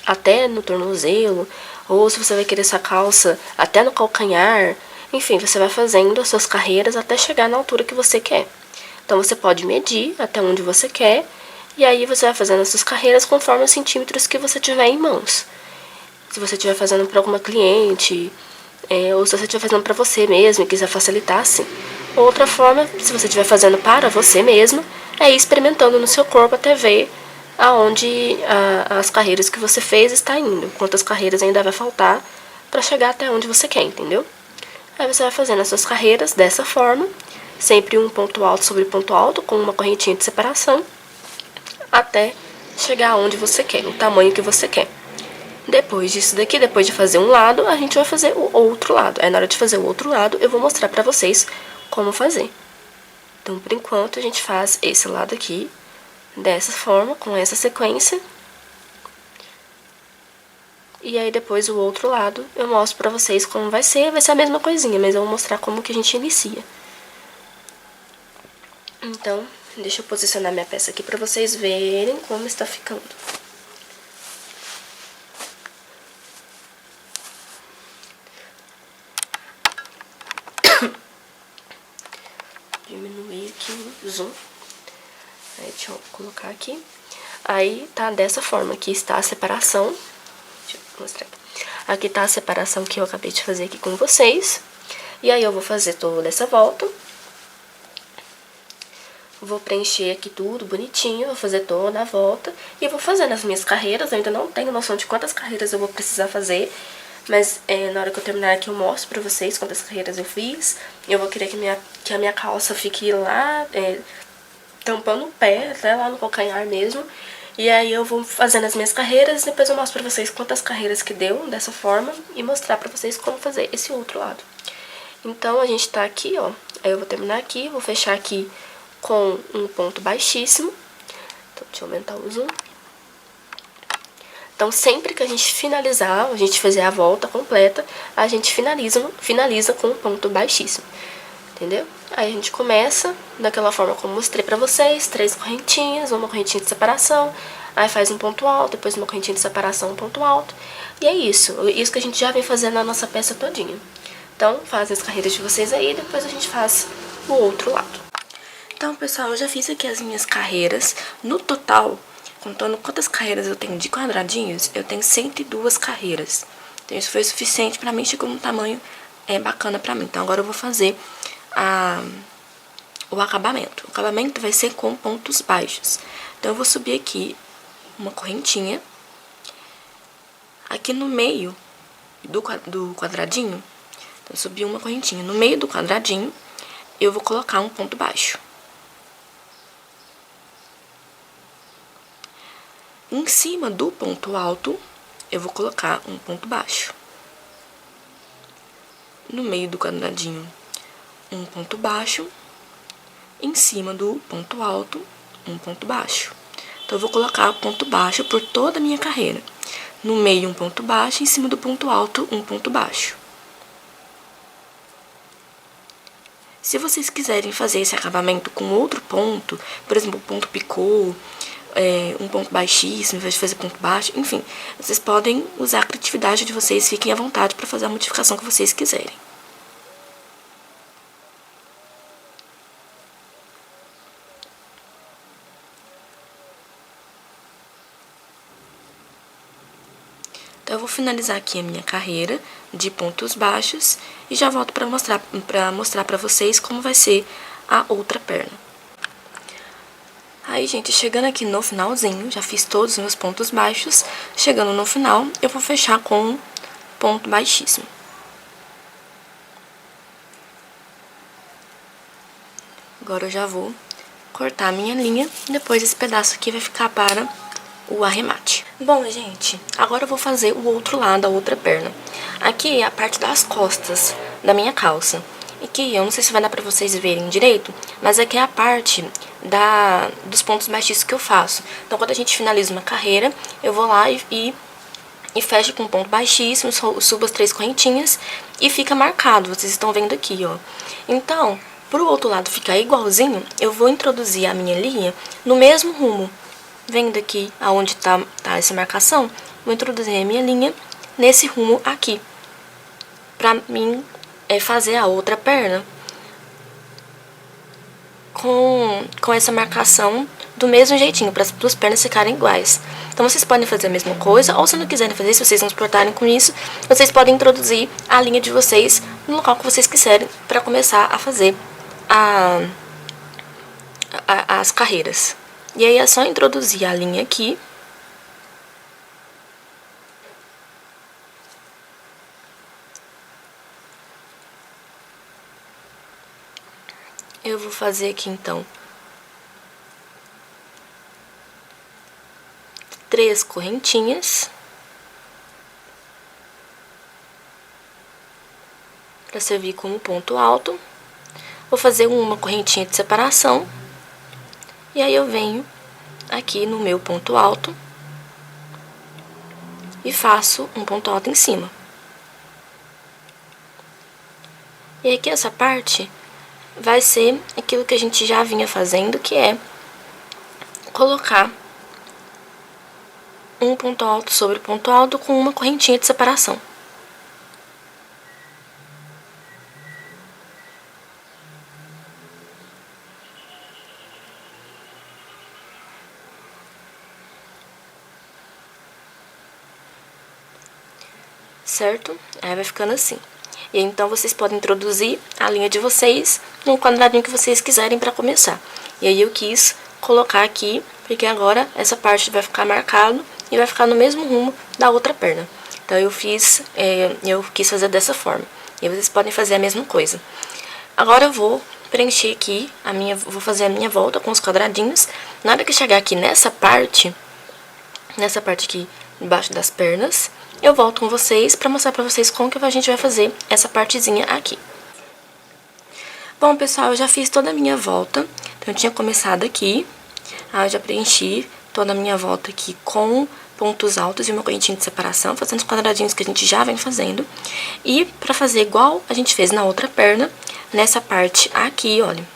até no tornozelo, ou se você vai querer sua calça até no calcanhar, enfim, você vai fazendo as suas carreiras até chegar na altura que você quer. Então, você pode medir até onde você quer, e aí você vai fazendo as suas carreiras conforme os centímetros que você tiver em mãos. Se você estiver fazendo para alguma cliente, ou se você estiver fazendo para você mesmo e quiser facilitar, assim. Outra forma, se você estiver fazendo para você mesmo, é ir experimentando no seu corpo até ver aonde as carreiras que você fez está indo, quantas carreiras ainda vai faltar para chegar até onde você quer, entendeu? Aí você vai fazendo as suas carreiras dessa forma, sempre um ponto alto sobre ponto alto, com uma correntinha de separação, até chegar onde você quer, o tamanho que você quer. Depois disso daqui, depois de fazer um lado, a gente vai fazer o outro lado. Aí na hora de fazer o outro lado, eu vou mostrar pra vocês como fazer. Então, por enquanto, a gente faz esse lado aqui, dessa forma, com essa sequência. E aí depois o outro lado eu mostro pra vocês como vai ser a mesma coisinha, mas eu vou mostrar como que a gente inicia. Então, deixa eu posicionar minha peça aqui pra vocês verem como está ficando. Diminuir aqui o zoom. Aí, deixa eu colocar aqui. Aí, tá dessa forma. Aqui está a separação. Deixa eu mostrar aqui. Aqui tá a separação que eu acabei de fazer aqui com vocês. E aí, eu vou fazer toda essa volta. Vou preencher aqui tudo bonitinho, vou fazer toda a volta. E vou fazendo as minhas carreiras. Eu ainda não tenho noção de quantas carreiras eu vou precisar fazer. Mas na hora que eu terminar aqui eu mostro pra vocês quantas carreiras eu fiz. Eu vou querer que a minha calça fique lá, tampando o pé, até lá no calcanhar mesmo. E aí eu vou fazendo as minhas carreiras, depois eu mostro pra vocês quantas carreiras que deu dessa forma e mostrar pra vocês como fazer esse outro lado. Então a gente tá aqui, ó, aí eu vou terminar aqui, vou fechar aqui com um ponto baixíssimo. Então deixa eu aumentar o zoom. Então sempre que a gente finalizar, a gente fizer a volta completa, a gente finaliza com um ponto baixíssimo. Entendeu? Aí a gente começa daquela forma como mostrei pra vocês, 3 correntinhas, uma correntinha de separação, aí faz um ponto alto, depois uma correntinha de separação, um ponto alto. E é isso que a gente já vem fazendo na nossa peça todinha. Então, fazem as carreiras de vocês aí, depois a gente faz o outro lado. Então, pessoal, eu já fiz aqui as minhas carreiras. No total, contando quantas carreiras eu tenho de quadradinhos, eu tenho 102 carreiras. Então, isso foi suficiente pra mim, chegou num tamanho bacana pra mim. Então, agora eu vou fazer o acabamento. O acabamento vai ser com pontos baixos. Então, eu vou subir aqui uma correntinha. Aqui no meio do quadradinho, então, eu subi uma correntinha. No meio do quadradinho, eu vou colocar um ponto baixo. Em cima do ponto alto, eu vou colocar um ponto baixo. No meio do quadradinho, um ponto baixo. Em cima do ponto alto, um ponto baixo. Então, eu vou colocar ponto baixo por toda a minha carreira. No meio, um ponto baixo. Em cima do ponto alto, um ponto baixo. Se vocês quiserem fazer esse acabamento com outro ponto, por exemplo, ponto picô, um ponto baixíssimo, ao invés de fazer ponto baixo, enfim, vocês podem usar a criatividade de vocês, fiquem à vontade para fazer a modificação que vocês quiserem. Então, eu vou finalizar aqui a minha carreira de pontos baixos e já volto para mostrar para vocês como vai ser a outra perna. Aí, gente, chegando aqui no finalzinho, já fiz todos os meus pontos baixos. Chegando no final, eu vou fechar com um ponto baixíssimo. Agora eu já vou cortar a minha linha, depois esse pedaço aqui vai ficar para o arremate. Bom, gente, agora eu vou fazer o outro lado, a outra perna. Aqui é a parte das costas da minha calça. E que eu não sei se vai dar pra vocês verem direito, mas aqui é a parte dos pontos baixíssimos que eu faço. Então, quando a gente finaliza uma carreira, eu vou lá e fecho com um ponto baixíssimo, subo as 3 correntinhas e fica marcado, vocês estão vendo aqui, ó. Então, pro outro lado ficar igualzinho, eu vou introduzir a minha linha no mesmo rumo. Vendo aqui aonde tá essa marcação, vou introduzir a minha linha nesse rumo aqui. Pra mim fazer a outra perna com essa marcação do mesmo jeitinho, para as duas pernas ficarem iguais. Então, vocês podem fazer a mesma coisa, ou se não quiserem fazer, se vocês não se importarem com isso, vocês podem introduzir a linha de vocês no local que vocês quiserem para começar a fazer as carreiras. E aí é só introduzir a linha aqui. fazer aqui, então, 3 correntinhas. Para servir como ponto alto. Vou fazer uma correntinha de separação. E aí eu venho aqui no meu ponto alto e faço um ponto alto em cima. E aqui essa parte vai ser aquilo que a gente já vinha fazendo, que é colocar um ponto alto sobre ponto alto com uma correntinha de separação. Certo? Aí vai ficando assim. E então vocês podem introduzir a linha de vocês no quadradinho que vocês quiserem para começar. E aí eu quis colocar aqui, porque agora essa parte vai ficar marcado e vai ficar no mesmo rumo da outra perna. Então eu quis fazer dessa forma. E vocês podem fazer a mesma coisa. Agora eu vou preencher aqui vou fazer a minha volta com os quadradinhos. Na hora que chegar aqui nessa parte aqui embaixo das pernas, eu volto com vocês para mostrar para vocês como que a gente vai fazer essa partezinha aqui. Bom, pessoal, eu já fiz toda a minha volta. Então, eu tinha começado aqui. Eu já preenchi toda a minha volta aqui com pontos altos e uma correntinha de separação, fazendo os quadradinhos que a gente já vem fazendo. E para fazer igual a gente fez na outra perna, nessa parte aqui, olha.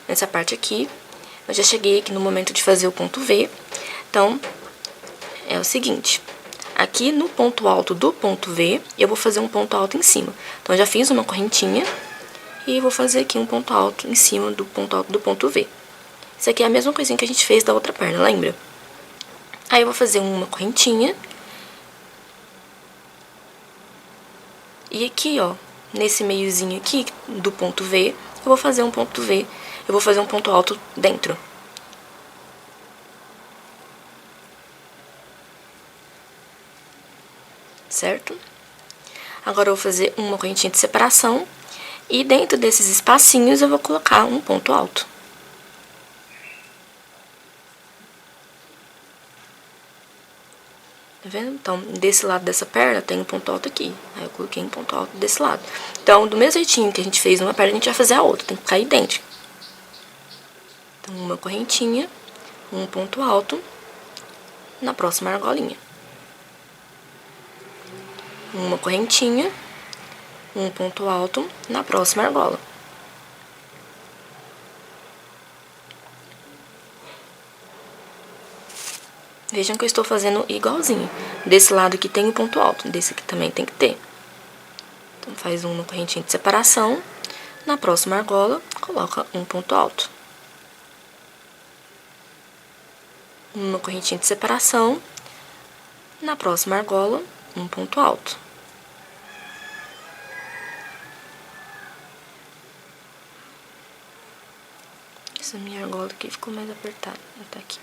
Nessa parte aqui, eu já cheguei aqui no momento de fazer o ponto V. Então, é o seguinte... Aqui no ponto alto do ponto V, eu vou fazer um ponto alto em cima. Então, eu já fiz uma correntinha e vou fazer aqui um ponto alto em cima do ponto alto do ponto V. Isso aqui é a mesma coisinha que a gente fez da outra perna, lembra? Aí, eu vou fazer uma correntinha. E aqui, ó, nesse meiozinho aqui do ponto V, eu vou fazer um ponto V. Eu vou fazer um ponto alto dentro. Certo? Agora eu vou fazer uma correntinha de separação e dentro desses espacinhos eu vou colocar um ponto alto. Tá vendo? Então, desse lado dessa perna tem um ponto alto aqui. Aí eu coloquei um ponto alto desse lado. Então, do mesmo jeitinho que a gente fez numa perna, a gente vai fazer a outra, tem que ficar idêntico. Então, uma correntinha, um ponto alto na próxima argolinha. Uma correntinha, um ponto alto na próxima argola. Vejam que eu estou fazendo igualzinho. Desse lado aqui tem um ponto alto, desse aqui também tem que ter. Então, faz uma correntinha de separação. Na próxima argola, coloca um ponto alto. Uma correntinha de separação. Na próxima argola, um ponto alto. Essa minha argola aqui ficou mais apertada, tá aqui.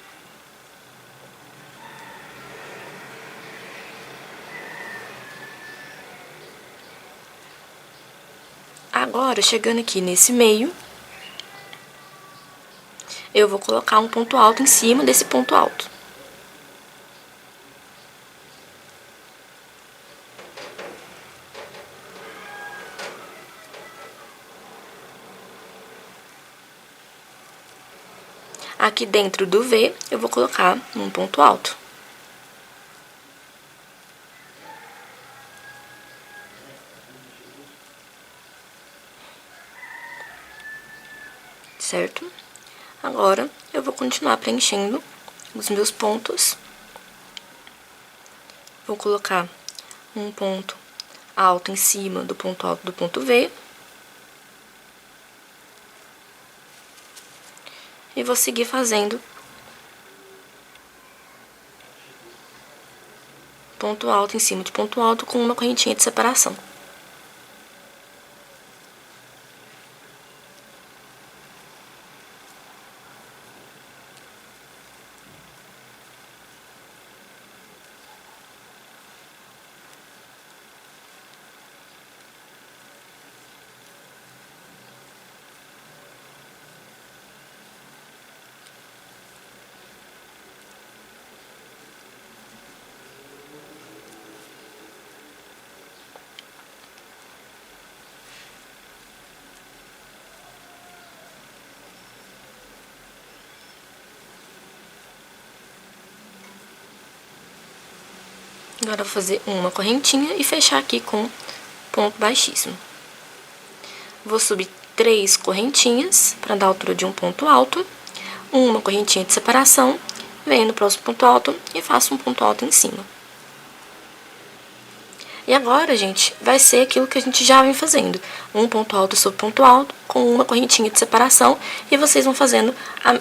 Agora, chegando aqui nesse meio, eu vou colocar um ponto alto em cima desse ponto alto. Aqui dentro do V, eu vou colocar um ponto alto. Certo? Agora, eu vou continuar preenchendo os meus pontos. Vou colocar um ponto alto em cima do ponto alto do ponto V. E vou seguir fazendo ponto alto em cima de ponto alto com uma correntinha de separação. Agora eu vou fazer uma correntinha e fechar aqui com ponto baixíssimo. Vou subir 3 correntinhas para dar a altura de um ponto alto, uma correntinha de separação, venho no próximo ponto alto e faço um ponto alto em cima. E agora, gente, vai ser aquilo que a gente já vem fazendo. Um ponto alto sobre ponto alto, com uma correntinha de separação, e vocês vão fazendo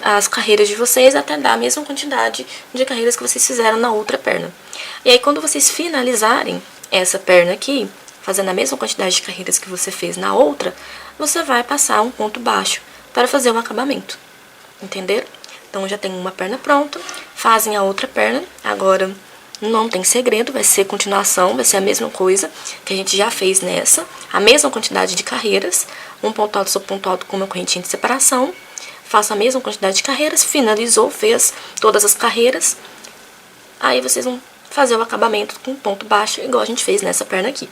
as carreiras de vocês até dar a mesma quantidade de carreiras que vocês fizeram na outra perna. E aí, quando vocês finalizarem essa perna aqui, fazendo a mesma quantidade de carreiras que você fez na outra, você vai passar um ponto baixo para fazer o acabamento. Entenderam? Então, já tem uma perna pronta, fazem a outra perna, agora não tem segredo, vai ser continuação, vai ser a mesma coisa que a gente já fez nessa, a mesma quantidade de carreiras, um ponto alto sobre ponto alto com uma correntinha de separação, faço a mesma quantidade de carreiras, finalizou, fez todas as carreiras, aí vocês vão fazer o acabamento com ponto baixo, igual a gente fez nessa perna aqui.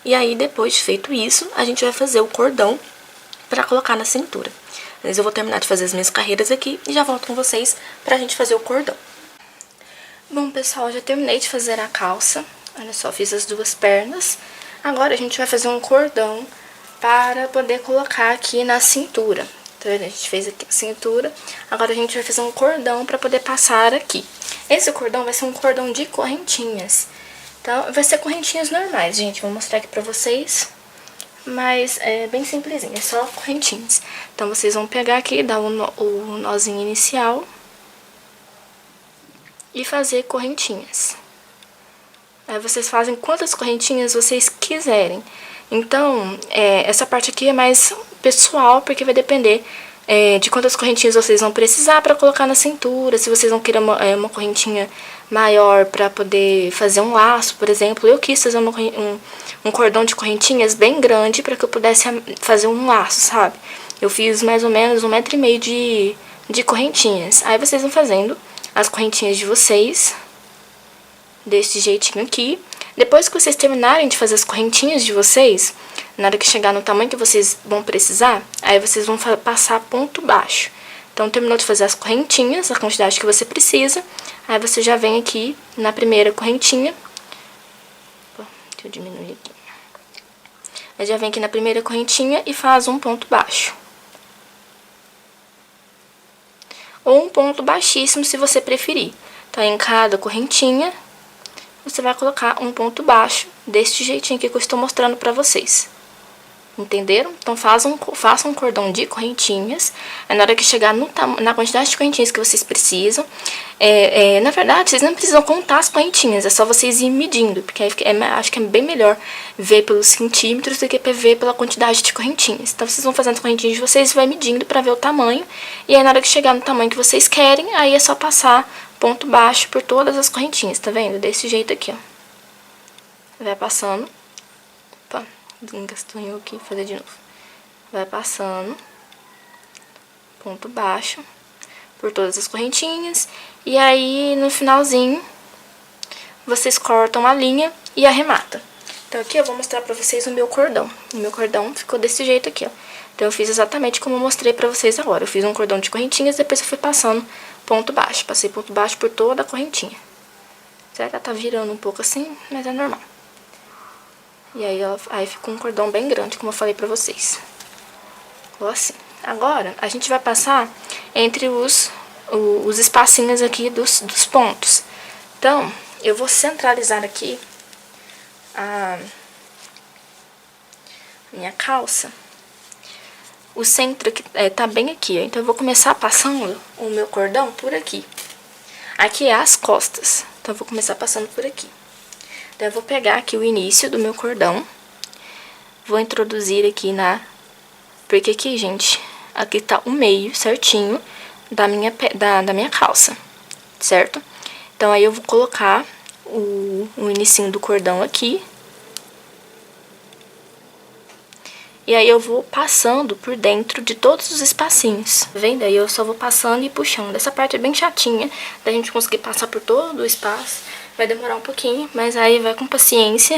E aí, depois de feito isso, a gente vai fazer o cordão para colocar na cintura. Mas eu vou terminar de fazer as minhas carreiras aqui e já volto com vocês pra gente fazer o cordão. Bom, pessoal, já terminei de fazer a calça. Olha só, fiz as duas pernas. Agora a gente vai fazer um cordão para poder colocar aqui na cintura. Então, a gente fez aqui a cintura. Agora a gente vai fazer um cordão para poder passar aqui. Esse cordão vai ser um cordão de correntinhas. Então, vai ser correntinhas normais, gente. Vou mostrar aqui pra vocês. Mas é bem simplesinho, é só correntinhas. Então, vocês vão pegar aqui, dar o nozinho inicial e fazer correntinhas. Aí vocês fazem quantas correntinhas vocês quiserem. Então, essa parte aqui é mais pessoal, porque vai depender de quantas correntinhas vocês vão precisar para colocar na cintura. Se vocês vão querer uma correntinha maior para poder fazer um laço, por exemplo. Eu quis fazer um cordão de correntinhas bem grande para que eu pudesse fazer um laço, sabe? Eu fiz mais ou menos 1,5 m de correntinhas. Aí vocês vão fazendo as correntinhas de vocês, desse jeitinho aqui. Depois que vocês terminarem de fazer as correntinhas de vocês, na hora que chegar no tamanho que vocês vão precisar, aí vocês vão passar ponto baixo. Então, terminou de fazer as correntinhas, a quantidade que você precisa, aí você já vem aqui na primeira correntinha. Deixa eu diminuir aqui. Aí já vem aqui na primeira correntinha e faz um ponto baixo. Ou um ponto baixíssimo, se você preferir. Então, em cada correntinha, você vai colocar um ponto baixo, deste jeitinho aqui que eu estou mostrando pra vocês. Entenderam? Então, façam um cordão de correntinhas. Aí, na hora que chegar na quantidade de correntinhas que vocês precisam, na verdade, vocês não precisam contar as correntinhas, é só vocês ir medindo, porque aí acho que é bem melhor ver pelos centímetros do que ver pela quantidade de correntinhas. Então, vocês vão fazendo as correntinhas de vocês e vai medindo pra ver o tamanho. E aí, na hora que chegar no tamanho que vocês querem, aí é só passar ponto baixo por todas as correntinhas, tá vendo? Desse jeito aqui, ó. Vai passando. Opa, engastanhou aqui, vou fazer de novo. Vai passando ponto baixo por todas as correntinhas. E aí, no finalzinho, vocês cortam a linha e arremata. Então, aqui eu vou mostrar pra vocês o meu cordão. O meu cordão ficou desse jeito aqui, ó. Então, eu fiz exatamente como eu mostrei pra vocês agora. Eu fiz um cordão de correntinhas, depois eu fui passando ponto baixo. Passei ponto baixo por toda a correntinha. Certo? Ela tá virando um pouco assim, mas é normal. E aí ficou um cordão bem grande, como eu falei pra vocês. Ficou assim. Agora, a gente vai passar entre os espacinhos aqui dos pontos. Então, eu vou centralizar aqui a minha calça. O centro aqui, tá bem aqui, ó. Então, eu vou começar passando o meu cordão por aqui. Aqui é as costas. Então, eu vou começar passando por aqui. Então, eu vou pegar aqui o início do meu cordão. Vou introduzir aqui porque aqui, gente, aqui tá o meio certinho da minha calça, certo? Então, aí eu vou colocar o inicinho do cordão aqui. E aí eu vou passando por dentro de todos os espacinhos, tá vendo? Aí eu só vou passando e puxando. Essa parte é bem chatinha, da gente conseguir passar por todo o espaço. Vai demorar um pouquinho, mas aí vai com paciência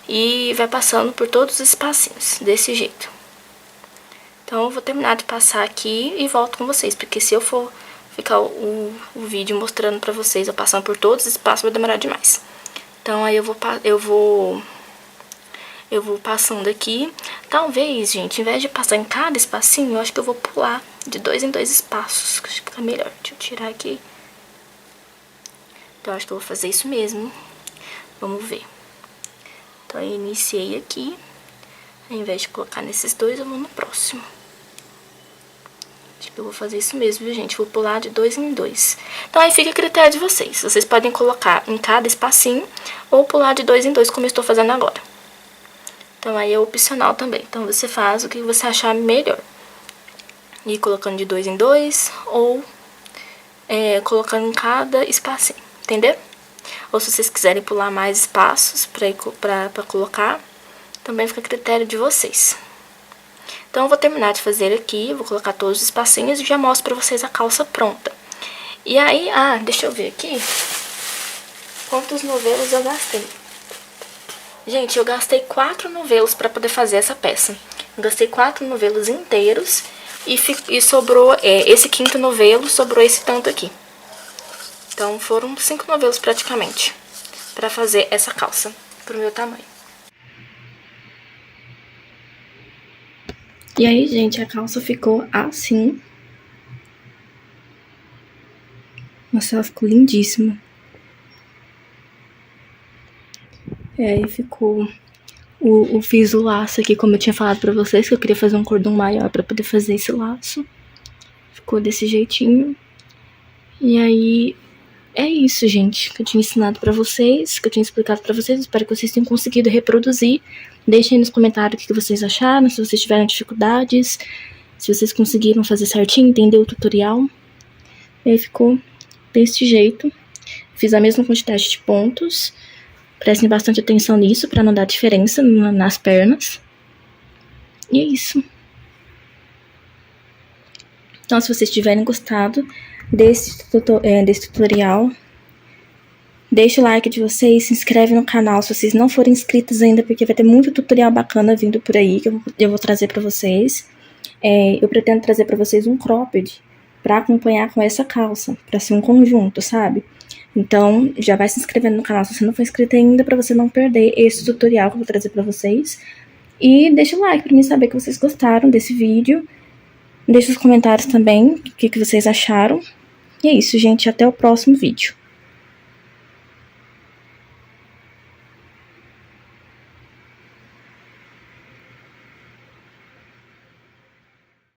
e vai passando por todos os espacinhos, desse jeito. Então, eu vou terminar de passar aqui e volto com vocês, porque se eu for ficar o vídeo mostrando pra vocês, eu passando por todos os espaços, vai demorar demais. Então aí eu vou passando aqui. Talvez, gente, em vez de passar em cada espacinho, eu acho que eu vou pular de 2 em 2 espaços, que acho que fica melhor. Deixa eu tirar aqui. Então, eu acho que eu vou fazer isso mesmo. Vamos ver. Então, eu iniciei aqui. Ao invés de colocar nesses dois, eu vou no próximo. Acho que eu vou fazer isso mesmo, viu, gente? Vou pular de 2 em 2. Então, aí fica a critério de vocês. Vocês podem colocar em cada espacinho ou pular de 2 em 2, como eu estou fazendo agora. Então, aí é opcional também. Então, você faz o que você achar melhor. Ir colocando de 2 em 2 ou colocando em cada espacinho, entendeu? Ou se vocês quiserem pular mais espaços pra colocar, também fica a critério de vocês. Então, eu vou terminar de fazer aqui, vou colocar todos os espacinhos e já mostro pra vocês a calça pronta. E aí, deixa eu ver aqui quantos novelos eu gastei. Gente, eu gastei 4 novelos pra poder fazer essa peça. Eu gastei 4 novelos inteiros e sobrou, esse quinto novelo, sobrou esse tanto aqui. Então, foram 5 novelos praticamente pra fazer essa calça pro meu tamanho. E aí, gente, a calça ficou assim. Nossa, ela ficou lindíssima. Aí ficou... fiz o laço aqui, como eu tinha falado pra vocês, que eu queria fazer um cordão maior pra poder fazer esse laço. Ficou desse jeitinho. E aí, é isso, gente, que eu tinha ensinado pra vocês, que eu tinha explicado pra vocês. Espero que vocês tenham conseguido reproduzir. Deixem aí nos comentários o que vocês acharam, se vocês tiveram dificuldades, se vocês conseguiram fazer certinho, entender o tutorial. E aí ficou desse jeito. Fiz a mesma quantidade de pontos. Prestem bastante atenção nisso, pra não dar diferença nas pernas. E é isso. Então, se vocês tiverem gostado desse tutorial, deixa o like de vocês, se inscreve no canal se vocês não forem inscritos ainda, porque vai ter muito tutorial bacana vindo por aí, que eu vou trazer pra vocês. Eu pretendo trazer pra vocês um cropped pra acompanhar com essa calça, pra ser um conjunto, sabe? Então, já vai se inscrevendo no canal se você não for inscrito ainda, pra você não perder esse tutorial que eu vou trazer pra vocês. E deixa o like pra mim saber que vocês gostaram desse vídeo. Deixa os comentários também, o que vocês acharam. E é isso, gente. Até o próximo vídeo.